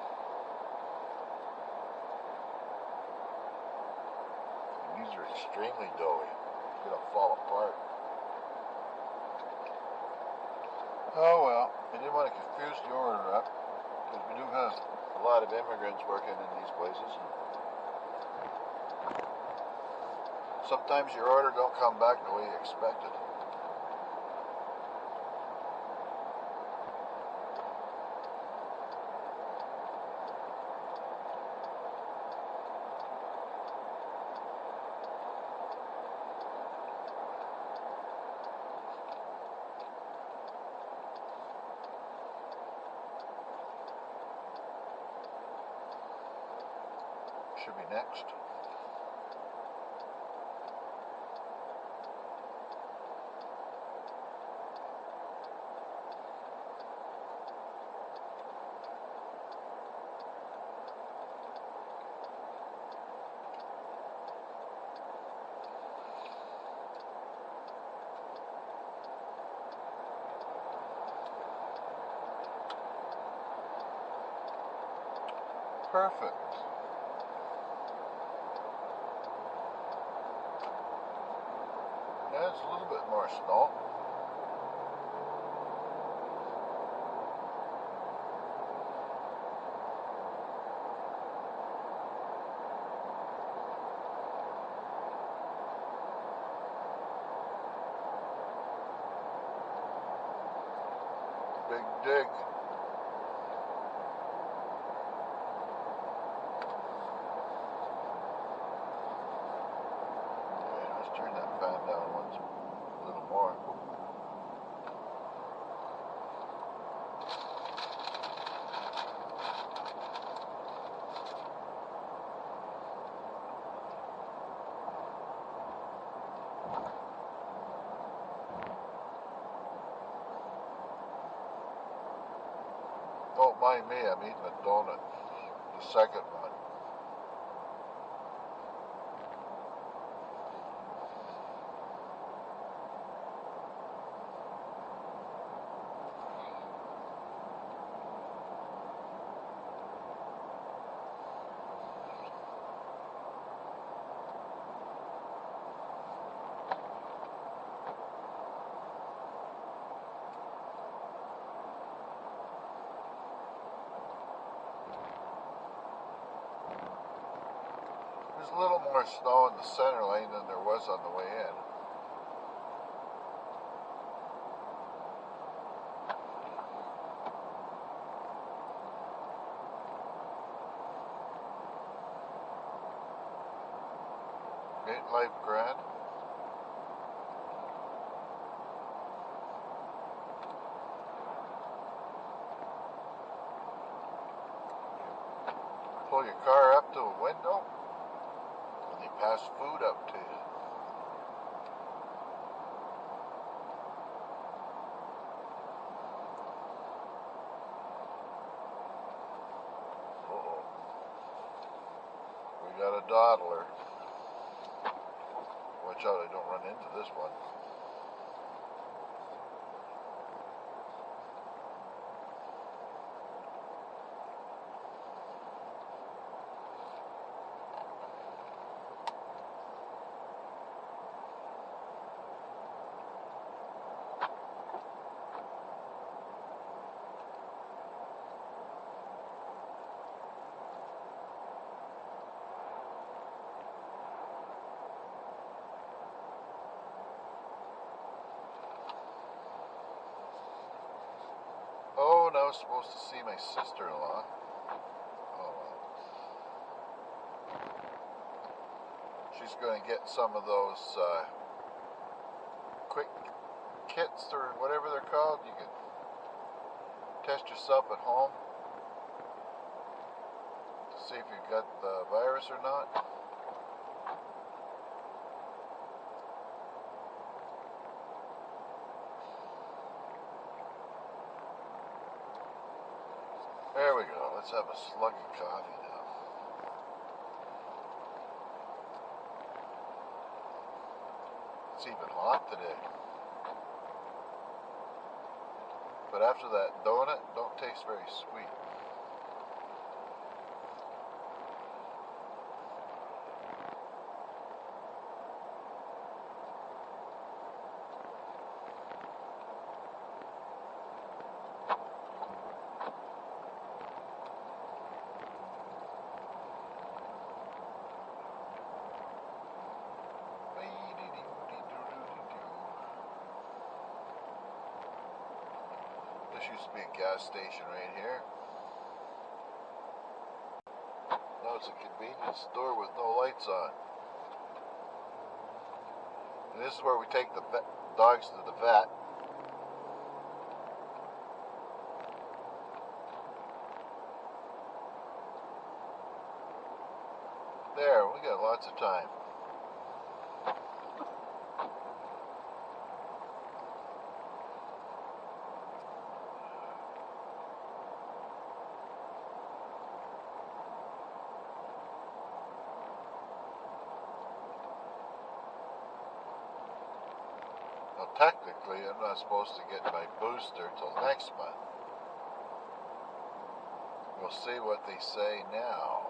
And these are extremely doughy. It's gonna fall apart. Oh well, I didn't want to confuse the order up, because we do have a lot of immigrants working in these places. Sometimes your order don't come back the way you expected. should be next. Perfect. Yeah, it's a little bit more snow. Big dig. Turn that fan down once, a little more. Don't mind me, I'm eating a donut, the second one. There's a little more snow in the center lane than there was on the way in. Ain't life grand? Pull your car up to a window, and they pass food up to you. Uh-oh. We got a dawdler. Watch out I don't run into this one. Oh, and I was supposed to see my sister-in-law. Oh, well. She's going to get some of those quick kits or whatever they're called. You can test yourself at home to see if you've got the virus or not. There we go. Let's have a slug of coffee now. It's even hot today. But after that donut, don't taste very sweet. This used to be a gas station right here. Now it's a convenience store with no lights on. And this is where we take the dogs to the vet. There, we got lots of time. Well, technically, I'm not supposed to get my booster till next month. We'll see what they say now.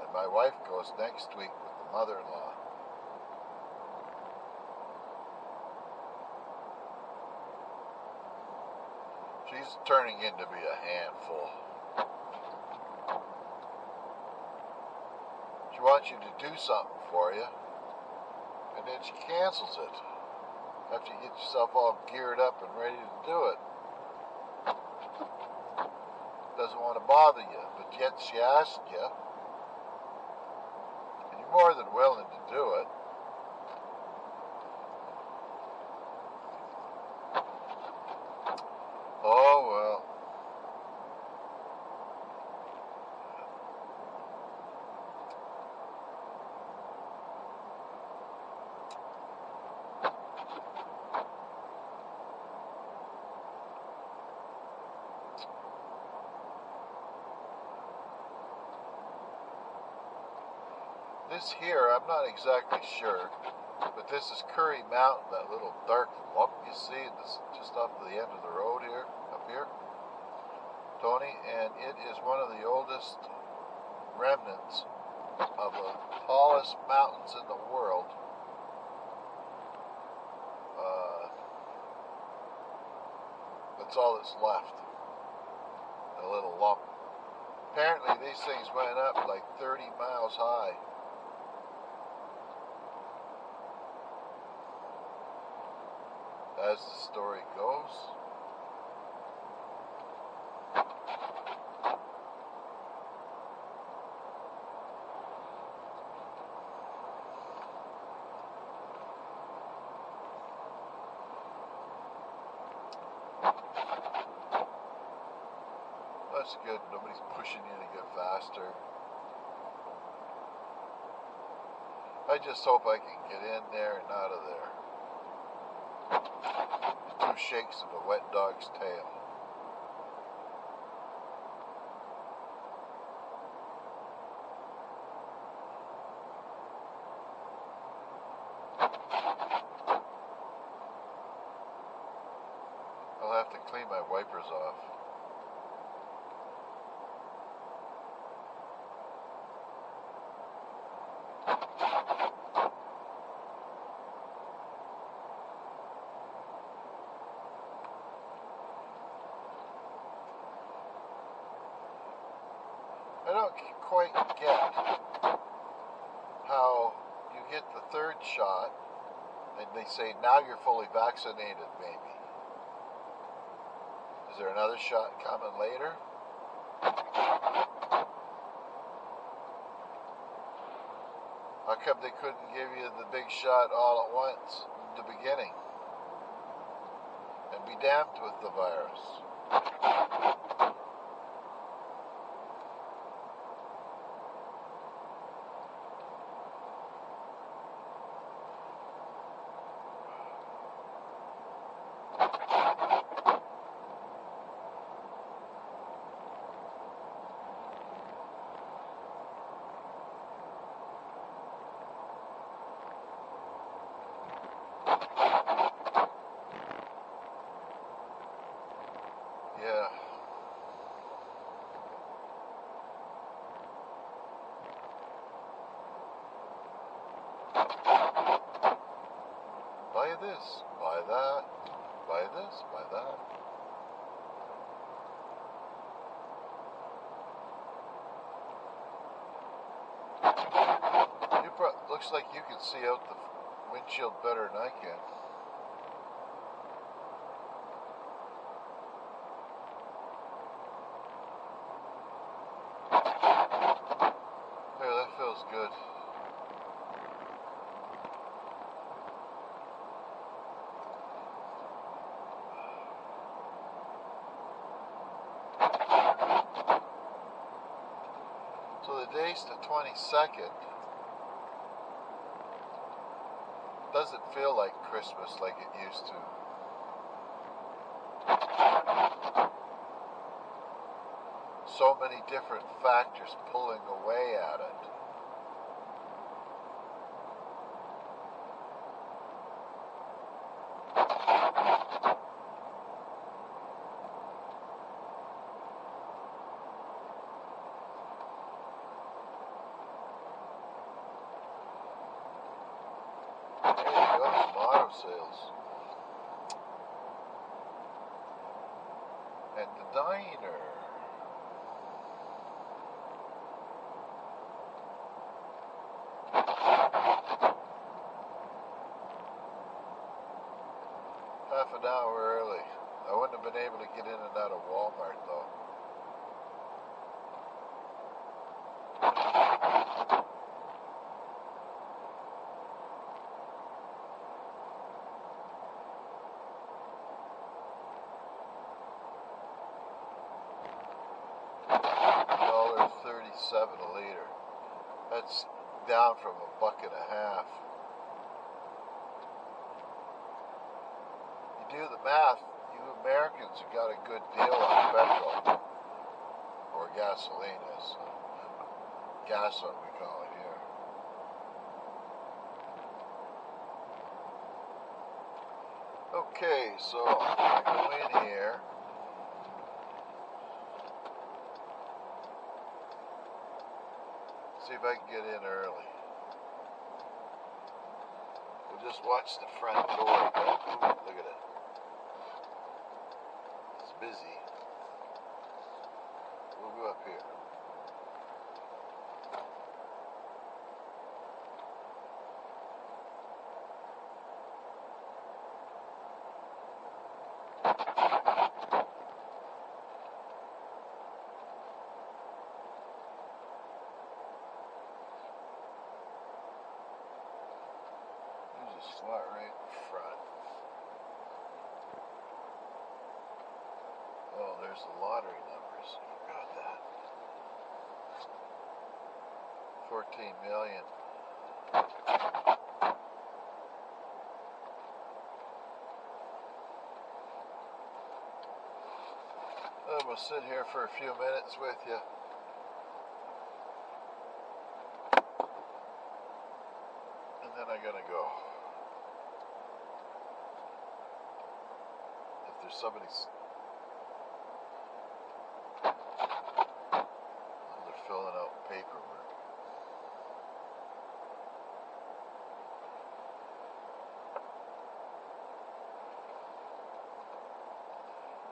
And my wife goes next week with the mother-in-law. She's turning in to be a handful. She wants you to do something for you, and then she cancels it after you get yourself all geared up and ready to do it. Doesn't want to bother you, but yet she asked you, and you're more than willing to do it. Oh well. This here, I'm not exactly sure, but this is Curry Mountain, that little dark lump you see, this just off the end of the road here, up here, Tony, and it is one of the oldest remnants of the tallest mountains in the world. That's all that's left, a little lump. Apparently these things went up like 30 miles high. As the story goes. That's good. Nobody's pushing you to get faster. I just hope I can get in there and out of there. 2 shakes of a wet dog's tail. I'll have to clean my wipers off. I don't quite get how you get the 3rd shot and they say now you're fully vaccinated, maybe. Is there another shot coming later? How come they couldn't give you the big shot all at once in the beginning? And be damned with the virus. Yeah. Buy this, buy that, buy this, buy that. Looks like you can see out the windshield better than I can. There, that feels good. So the Today's the 22nd. Doesn't feel like Christmas like it used to. So many different factors pulling away at it. There you go, some auto sales. And the diner. Half an hour early. I wouldn't have been able to get in and out of Walmart though. $1.37 a liter. That's down from $1.50. You do the math, you Americans have got a good deal on petrol, or gasoline as gas what we call it here. Okay, so I'm going to go in here. See if I can get in early. We'll just watch the front door. Ooh, look at it. It's busy. We'll go up here. Slot right in front. Oh, there's the lottery numbers. I forgot that. 14 million. I'm gonna sit here for a few minutes with you. And then I gotta go. There's somebody's. They're filling out paperwork.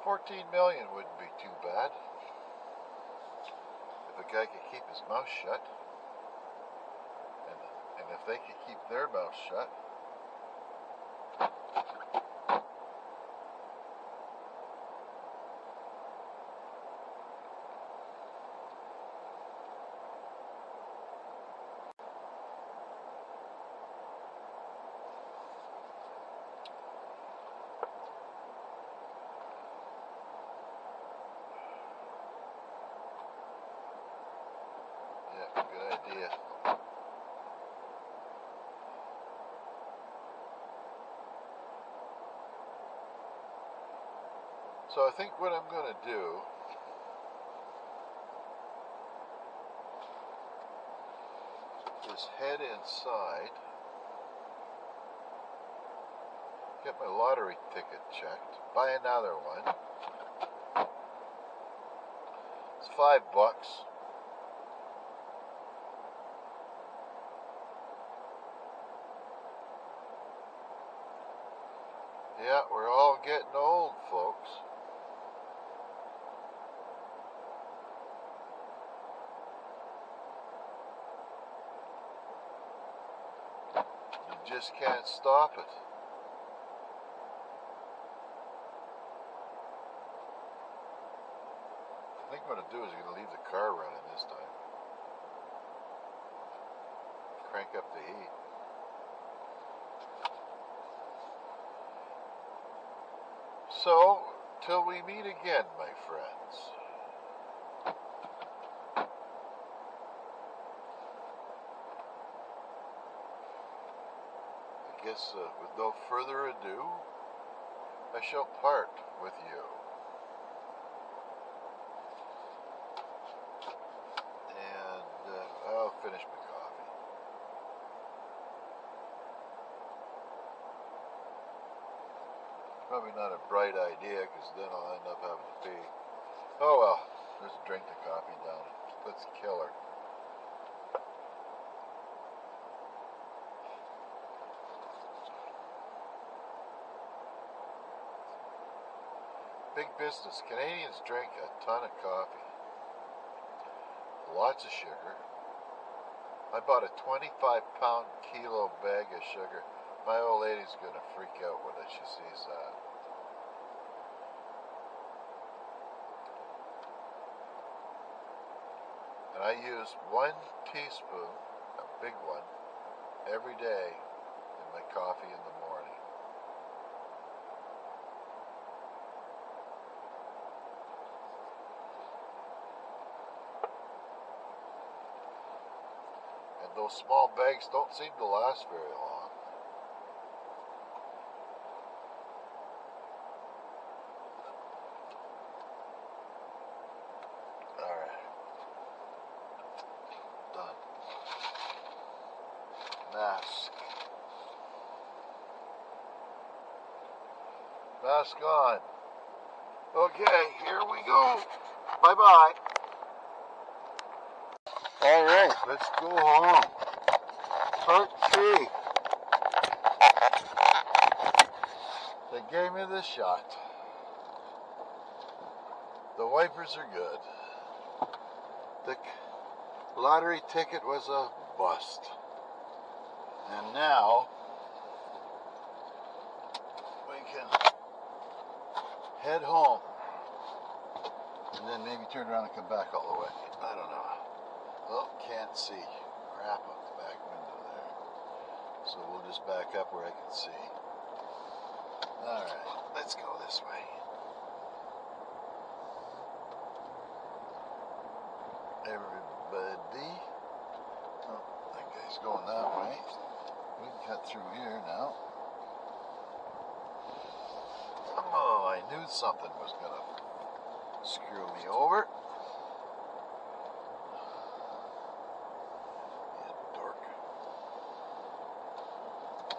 $14 million wouldn't be too bad if a guy could keep his mouth shut, and if they could keep their mouth shut. Good idea. So I think what I'm going to do is head inside, get my lottery ticket checked, buy another one. It's $5. Yeah, we're all getting old, folks. You just can't stop it. I think what I'm going to do is I'm going to leave the car running this time. Crank up the heat. So, till we meet again, my friends. guess with no further ado, I shall part with you. And I'll finish my coffee. Probably not a bright idea, because then I'll end up having to pee. Oh well, just drink the coffee down. Let's kill her. Big business. Canadians drink a ton of coffee. Lots of sugar. I bought a 25-pound kilo bag of sugar. My old lady's going to freak out when she sees that. And I use 1 teaspoon, a big one, every day in my coffee in the morning. And those small bags don't seem to last very long. Alright. Done. Mask. Mask on. Okay, here we go. Bye-bye. Alright, let's go home. Part 3. They gave me the shot. The wipers are good. The lottery ticket was a bust. And now we can head home. And then maybe turn around and come back all the way. I don't know. Oh, can't see. Crap out the back window there. So we'll just back up where I can see. Alright, let's go this way. Everybody. Oh, that guy's going that way. We can cut through here now. Oh, I knew something was going to screw me over.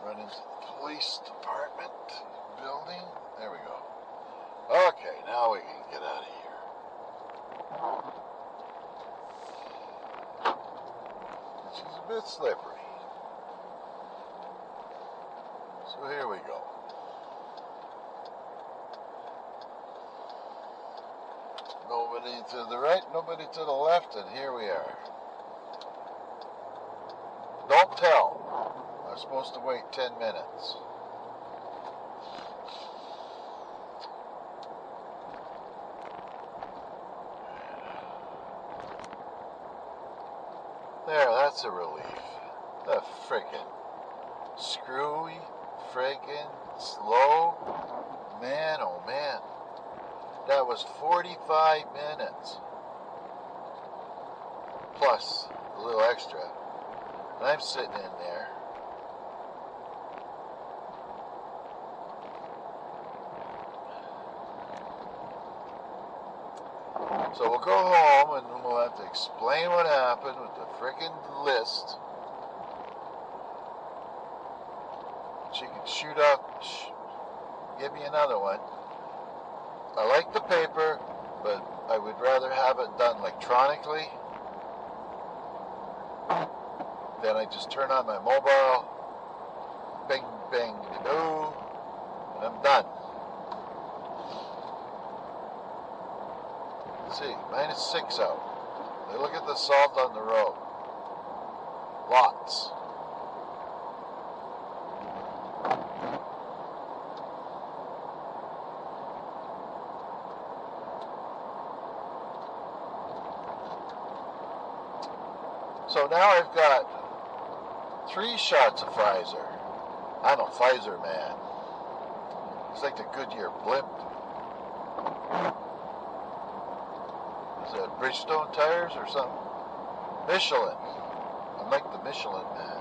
Run into the police department building. There we go. Okay, now we can get out of here. She's a bit slippery. So here we go. Nobody to the right, nobody to the left, and here we are. Don't tell. I'm supposed to wait 10 minutes. There, that's a relief. The friggin' screwy, friggin' slow. Man, oh man. That was 45 minutes. Plus a little extra. And I'm sitting in there. So we'll go home and we'll have to explain what happened with the frickin' list. She can shoot up, give me another one. I like the paper, but I would rather have it done electronically. Then I just turn on my mobile, bing, bang, do, and I'm done. See, -6 out. They look at the salt on the road. Lots. So now I've got 3 shots of Pfizer. I'm a Pfizer man. It's like the Goodyear blimp. Is that Bridgestone tires or something? Michelin. I'm like the Michelin man.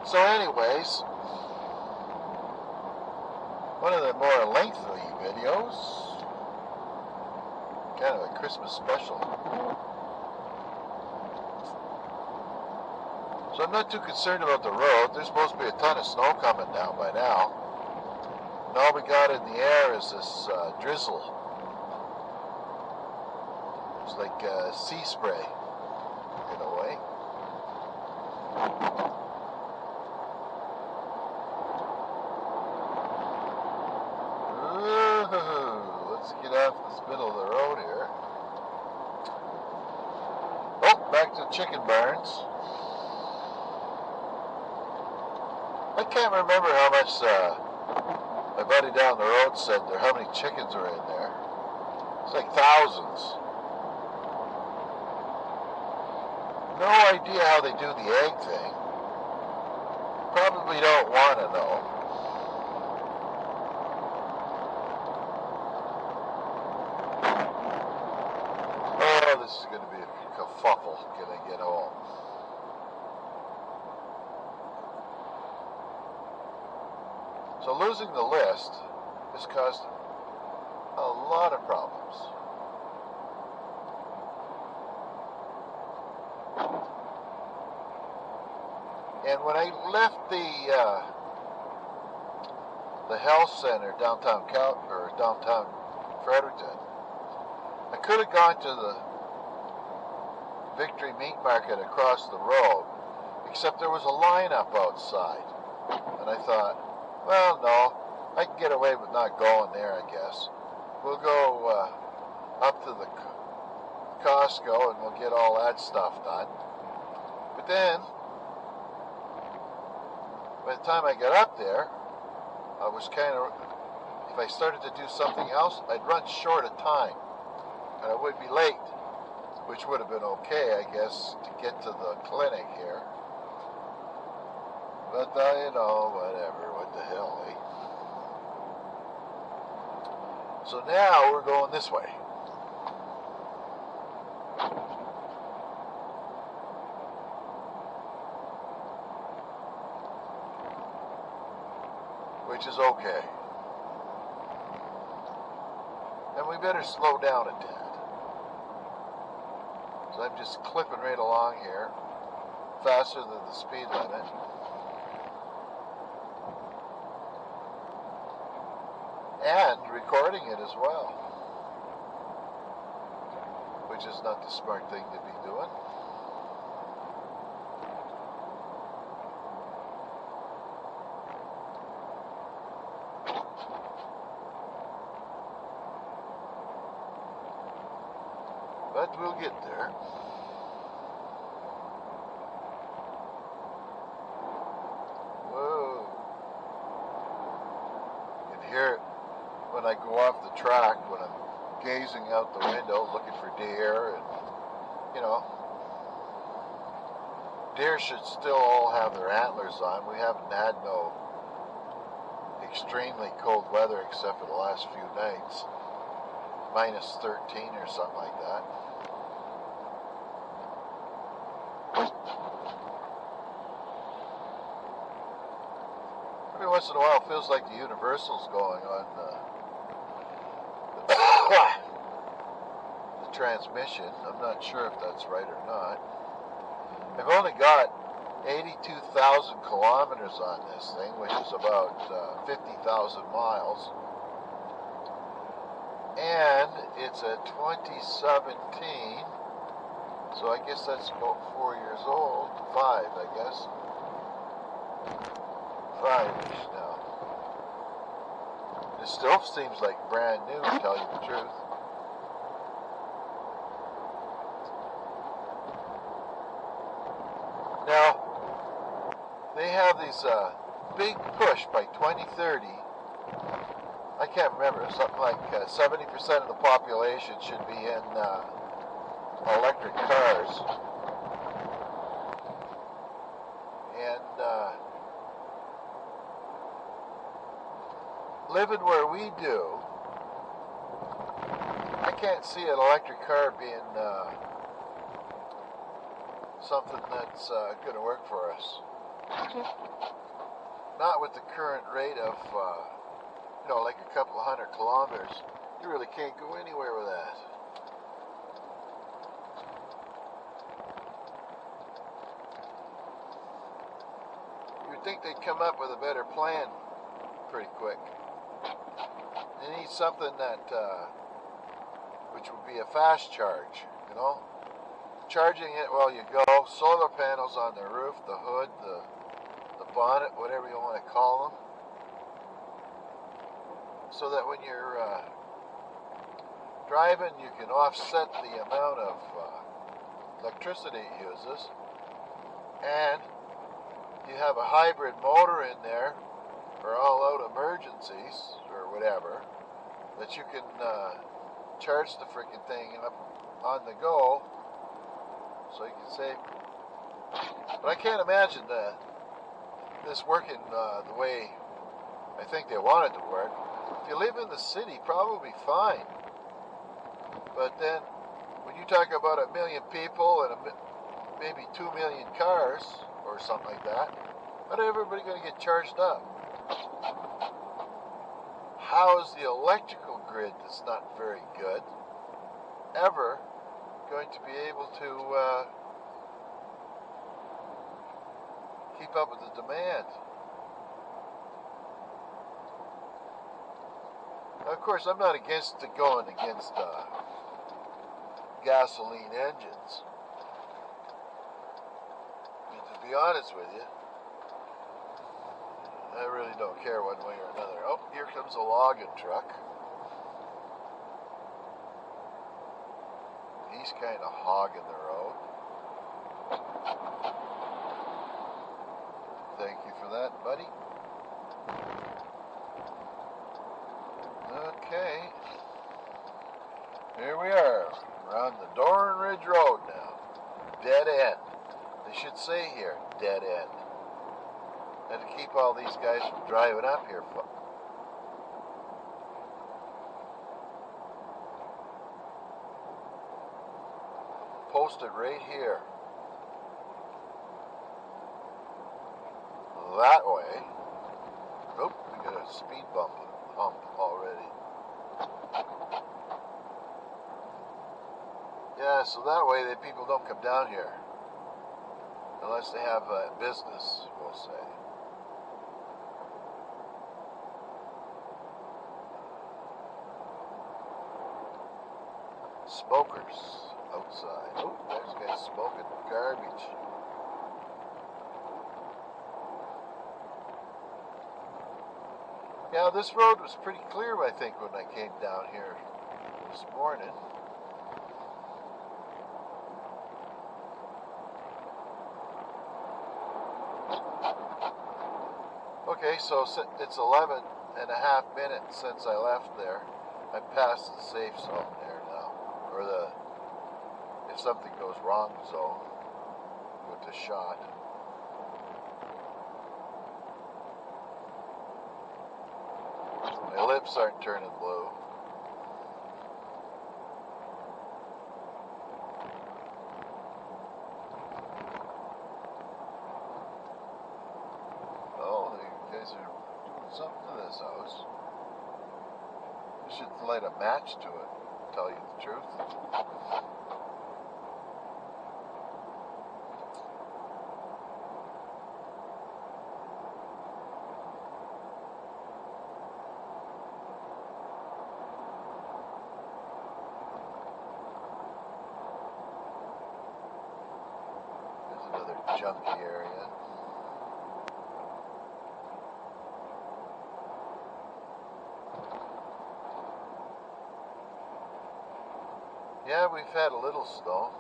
So anyways, one of the more lengthy videos, kind of a Christmas special. So I'm not too concerned about the road. There's supposed to be a ton of snow coming down by now. And all we got in the air is this drizzle. It's like sea spray, in a way. Ooh, let's get off this middle of the road here. Oh, back to the chicken barns. I can't remember how much my buddy down the road said there, how many chickens are in there. It's like thousands. No idea how they do the egg thing. Probably don't want to know. Oh, this is going to be a kerfuffle when I get home. So losing the list has caused a lot of problems. And when I left the health center downtown Fredericton, I could have gone to the Victory Meat Market across the road, except there was a lineup outside, and I thought, well, no, I can get away with not going there, I guess. We'll go up to the Costco and we'll get all that stuff done. But then, by the time I got up there, I was kind of, if I started to do something else, I'd run short of time, and I would be late, which would have been okay, I guess, to get to the clinic here. But, you know, whatever, what the hell, eh? So now we're going this way. Which is okay. And we better slow down a tad. So I'm just clipping right along here, faster than the speed limit. And recording it as well, which is not the smart thing to be doing. But we'll get there. Whoa. You can hear it when I go off the track, when I'm gazing out the window looking for deer, and you know, deer should still all have their antlers on. We haven't had no extremely cold weather except for the last few nights, minus 13 or something like that. Every once in a while it feels like the Universal's going on the transmission. I'm not sure if that's right or not. I've only got 82,000 kilometers on this thing, which is about 50,000 miles. And it's a 2017, so I guess that's about 4 years old. 5, I guess. 5-ish now. It still seems like brand new, to tell you the truth. Now, they have these big push by 2030. I can't remember, something like 70% of the population should be in electric cars. And living where we do, I can't see an electric car being something that's going to work for us. Not with the current rate of, like a couple of 100 kilometers. You really can't go anywhere with that. You'd think they'd come up with a better plan pretty quick. They need something that, which would be a fast charge, Charging it while you go, solar panels on the roof, the hood, the bonnet, whatever you want to call them, so that when you're driving, you can offset the amount of electricity it uses, and you have a hybrid motor in there for all-out emergencies or whatever, that you can charge the freaking thing up on the go, so you can save. But I can't imagine this working the way I think they want it to work. If you live in the city, probably fine. But then, when you talk about 1 million people and maybe 2 million cars, or something like that, how is everybody going to get charged up? How is the electrical grid, that's not very good, ever going to be able to keep up with the demand? Of course, I'm not against going against gasoline engines. I mean, to be honest with you, I really don't care one way or another. Oh, here comes a logging truck. He's kind of hogging the road. Thank you for that, buddy. Okay. Here we are. We're on the Dorn Ridge Road now. Dead end. They should say here, dead end. And to keep all these guys from driving up here. Posted right here. That way. Oop, we got a speed hump already. Yeah, so that way the people don't come down here. Unless they have business, we'll say. Smokers outside. Oh, there's guys smoking garbage. Yeah, this road was pretty clear, I think, when I came down here this morning. Okay, so it's 11 and a half minutes since I left there. I'm past the safe zone there now, or the if something goes wrong zone with the shot. My lips aren't turning blue. Oh, you guys are doing something to this house. You should light a match to it, to tell you the truth. Another junky area. Yeah, we've had a little snow.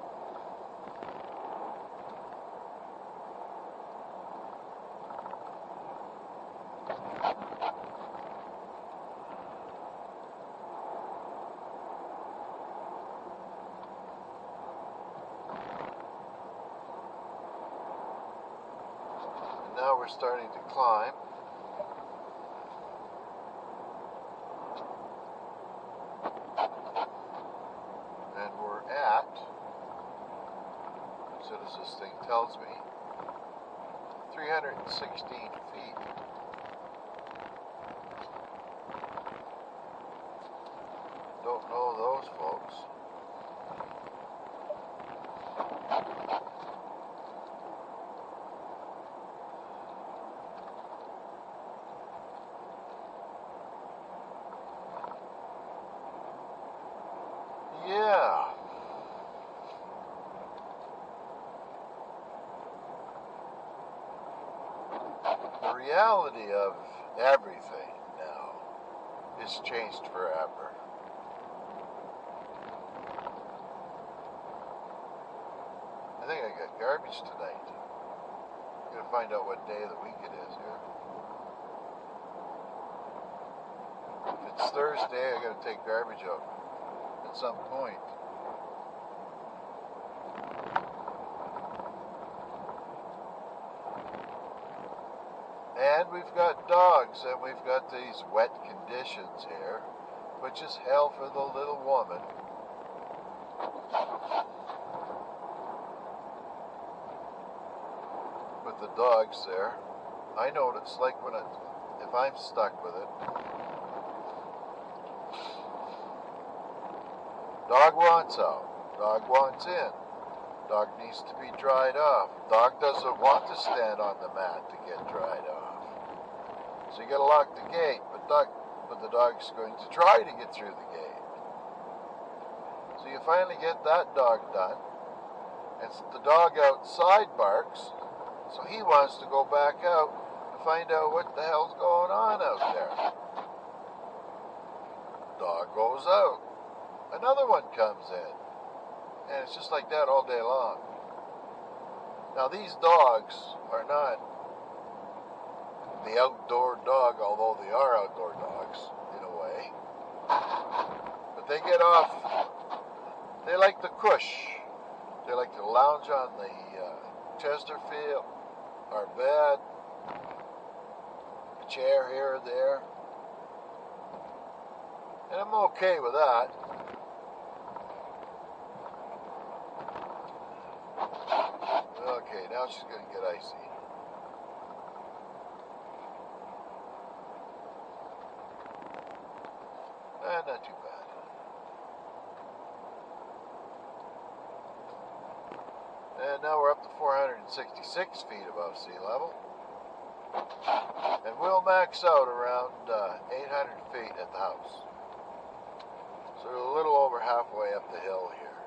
Now we're starting to climb. And we're at, so as this thing tells me, 316 feet. Don't know those folks. Yeah. The reality of everything now is changed forever. I think I got garbage tonight. I'm gonna find out what day of the week it is here. If it's Thursday, I gotta take garbage out at some point. And we've got dogs, and we've got these wet conditions here, which is hell for the little woman. With the dogs there. I know what it's like when if I'm stuck with it. Dog wants out. Dog wants in. Dog needs to be dried off. Dog doesn't want to stand on the mat to get dried off. So you gotta lock the gate, but the dog's going to try to get through the gate. So you finally get that dog done, and the dog outside barks, so he wants to go back out to find out what the hell's going on out there. Dog goes out. Another one comes in. And it's just like that all day long. Now these dogs are not the outdoor dog, although they are outdoor dogs in a way. But they get off, they like the cush. They like to lounge on the Chesterfield, our bed, a chair here or there. And I'm okay with that. Okay, now she's going to get icy. Not too bad. And now we're up to 466 feet above sea level. And we'll max out around 800 feet at the house. So we're a little over halfway up the hill here,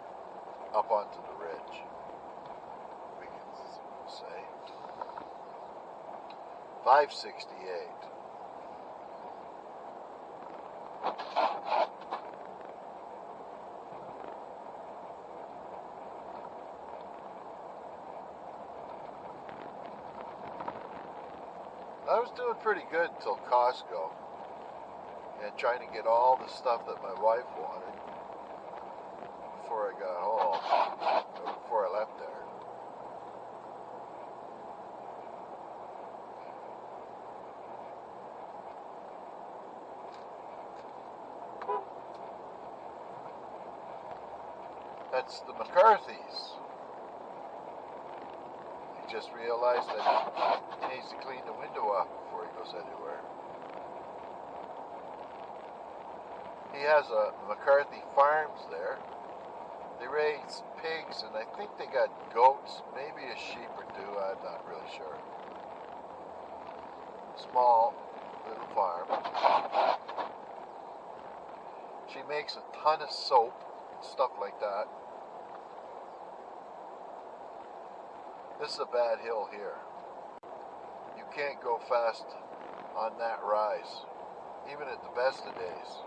up onto the ridge. Say 568. I was doing pretty good until Costco and trying to get all the stuff that my wife wanted before I got home, or before I left there. That's the McCarthy's. He just realized that he needs to clean the window off before he goes anywhere. He has a McCarthy Farms there. They raise pigs, and I think they got goats, maybe a sheep or two, I'm not really sure. Small little farm. She makes a ton of soap and stuff like that. This is a bad hill here. You can't go fast on that rise, even at the best of days.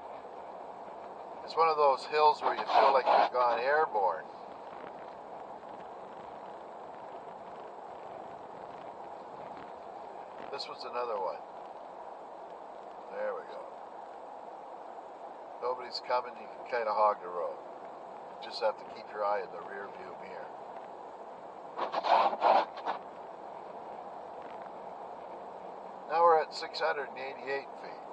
It's one of those hills where you feel like you've gone airborne. This was another one. There we go. Nobody's coming, you can kind of hog the road. You just have to keep your eye in the rear view mirror. Now we're at 688 feet.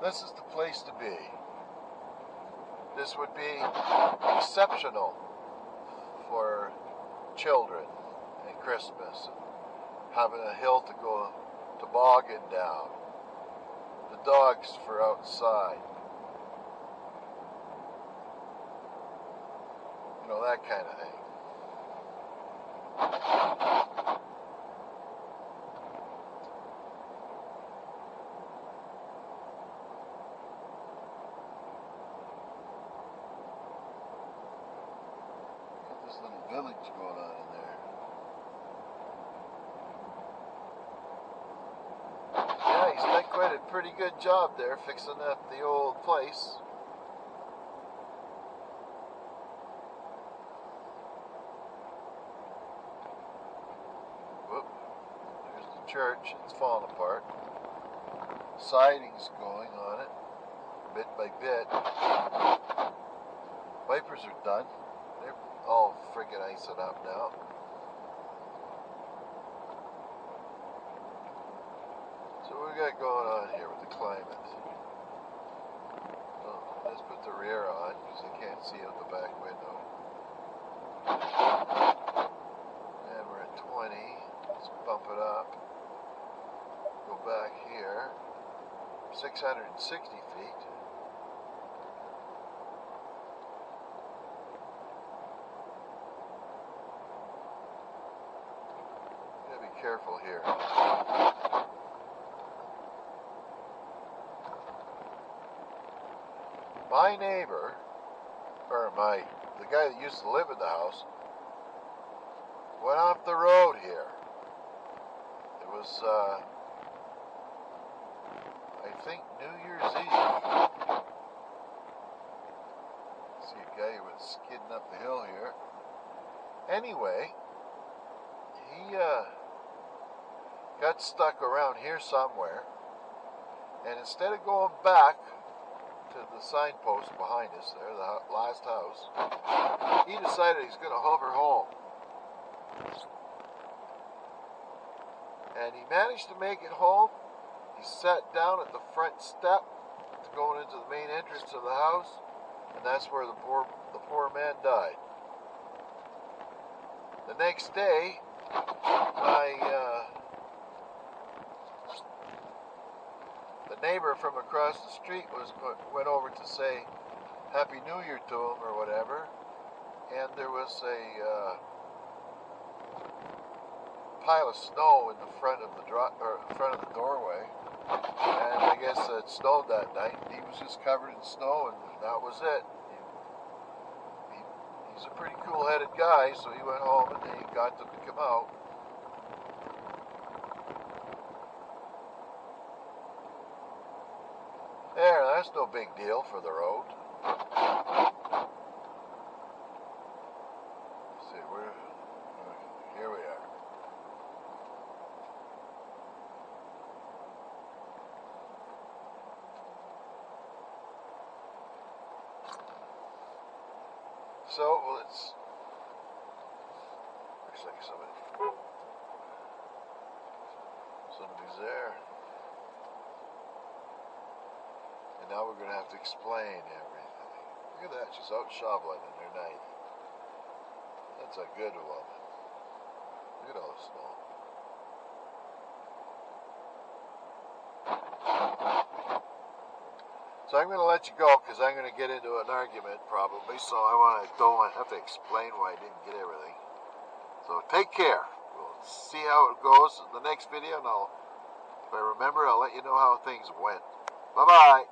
This is the place to be. this would be exceptional for children and Christmas, having a hill to go toboggan down, the dogs for outside, you know, that kind of thing. This little village going on in there. Yeah, he's done quite a pretty good job there fixing up the old place. Whoop. There's the church. It's falling apart. Siding's going on it, bit by bit. Wipers are done. They're all friggin' icing up now. So what we got going on here with the climate? Oh, let's put the rear on because I can't see out the back window. And we're at 20. Let's bump it up. Go back here. 660 feet. Careful here. My neighbor, or the guy that used to live in the house, went off the road here. It was, I think, New Year's Eve. See a guy who was skidding up the hill here. Anyway, he, got stuck around here somewhere, and instead of going back to the signpost behind us there, the last house, he decided he's going to hover home. And he managed to make it home. He sat down at the front step to going into the main entrance of the house, and that's where the poor man died. The next day, the neighbor from across the street went over to say Happy New Year to him or whatever, and there was a pile of snow in the front of the doorway, and I guess it snowed that night. He was just covered in snow, and that was it. He's a pretty cool-headed guy, so he went home and he got them to come out. There, that's no big deal for the road. Let's see, here we are. So, looks like somebody's there. And now we're going to have to explain everything. Look at that, she's out shoveling in her night. That's a good woman. Look at all the snow. So I'm going to let you go because I'm going to get into an argument probably. So I don't have to explain why I didn't get everything. So take care. We'll see how it goes in the next video, and if I remember, I'll let you know how things went. Bye-bye.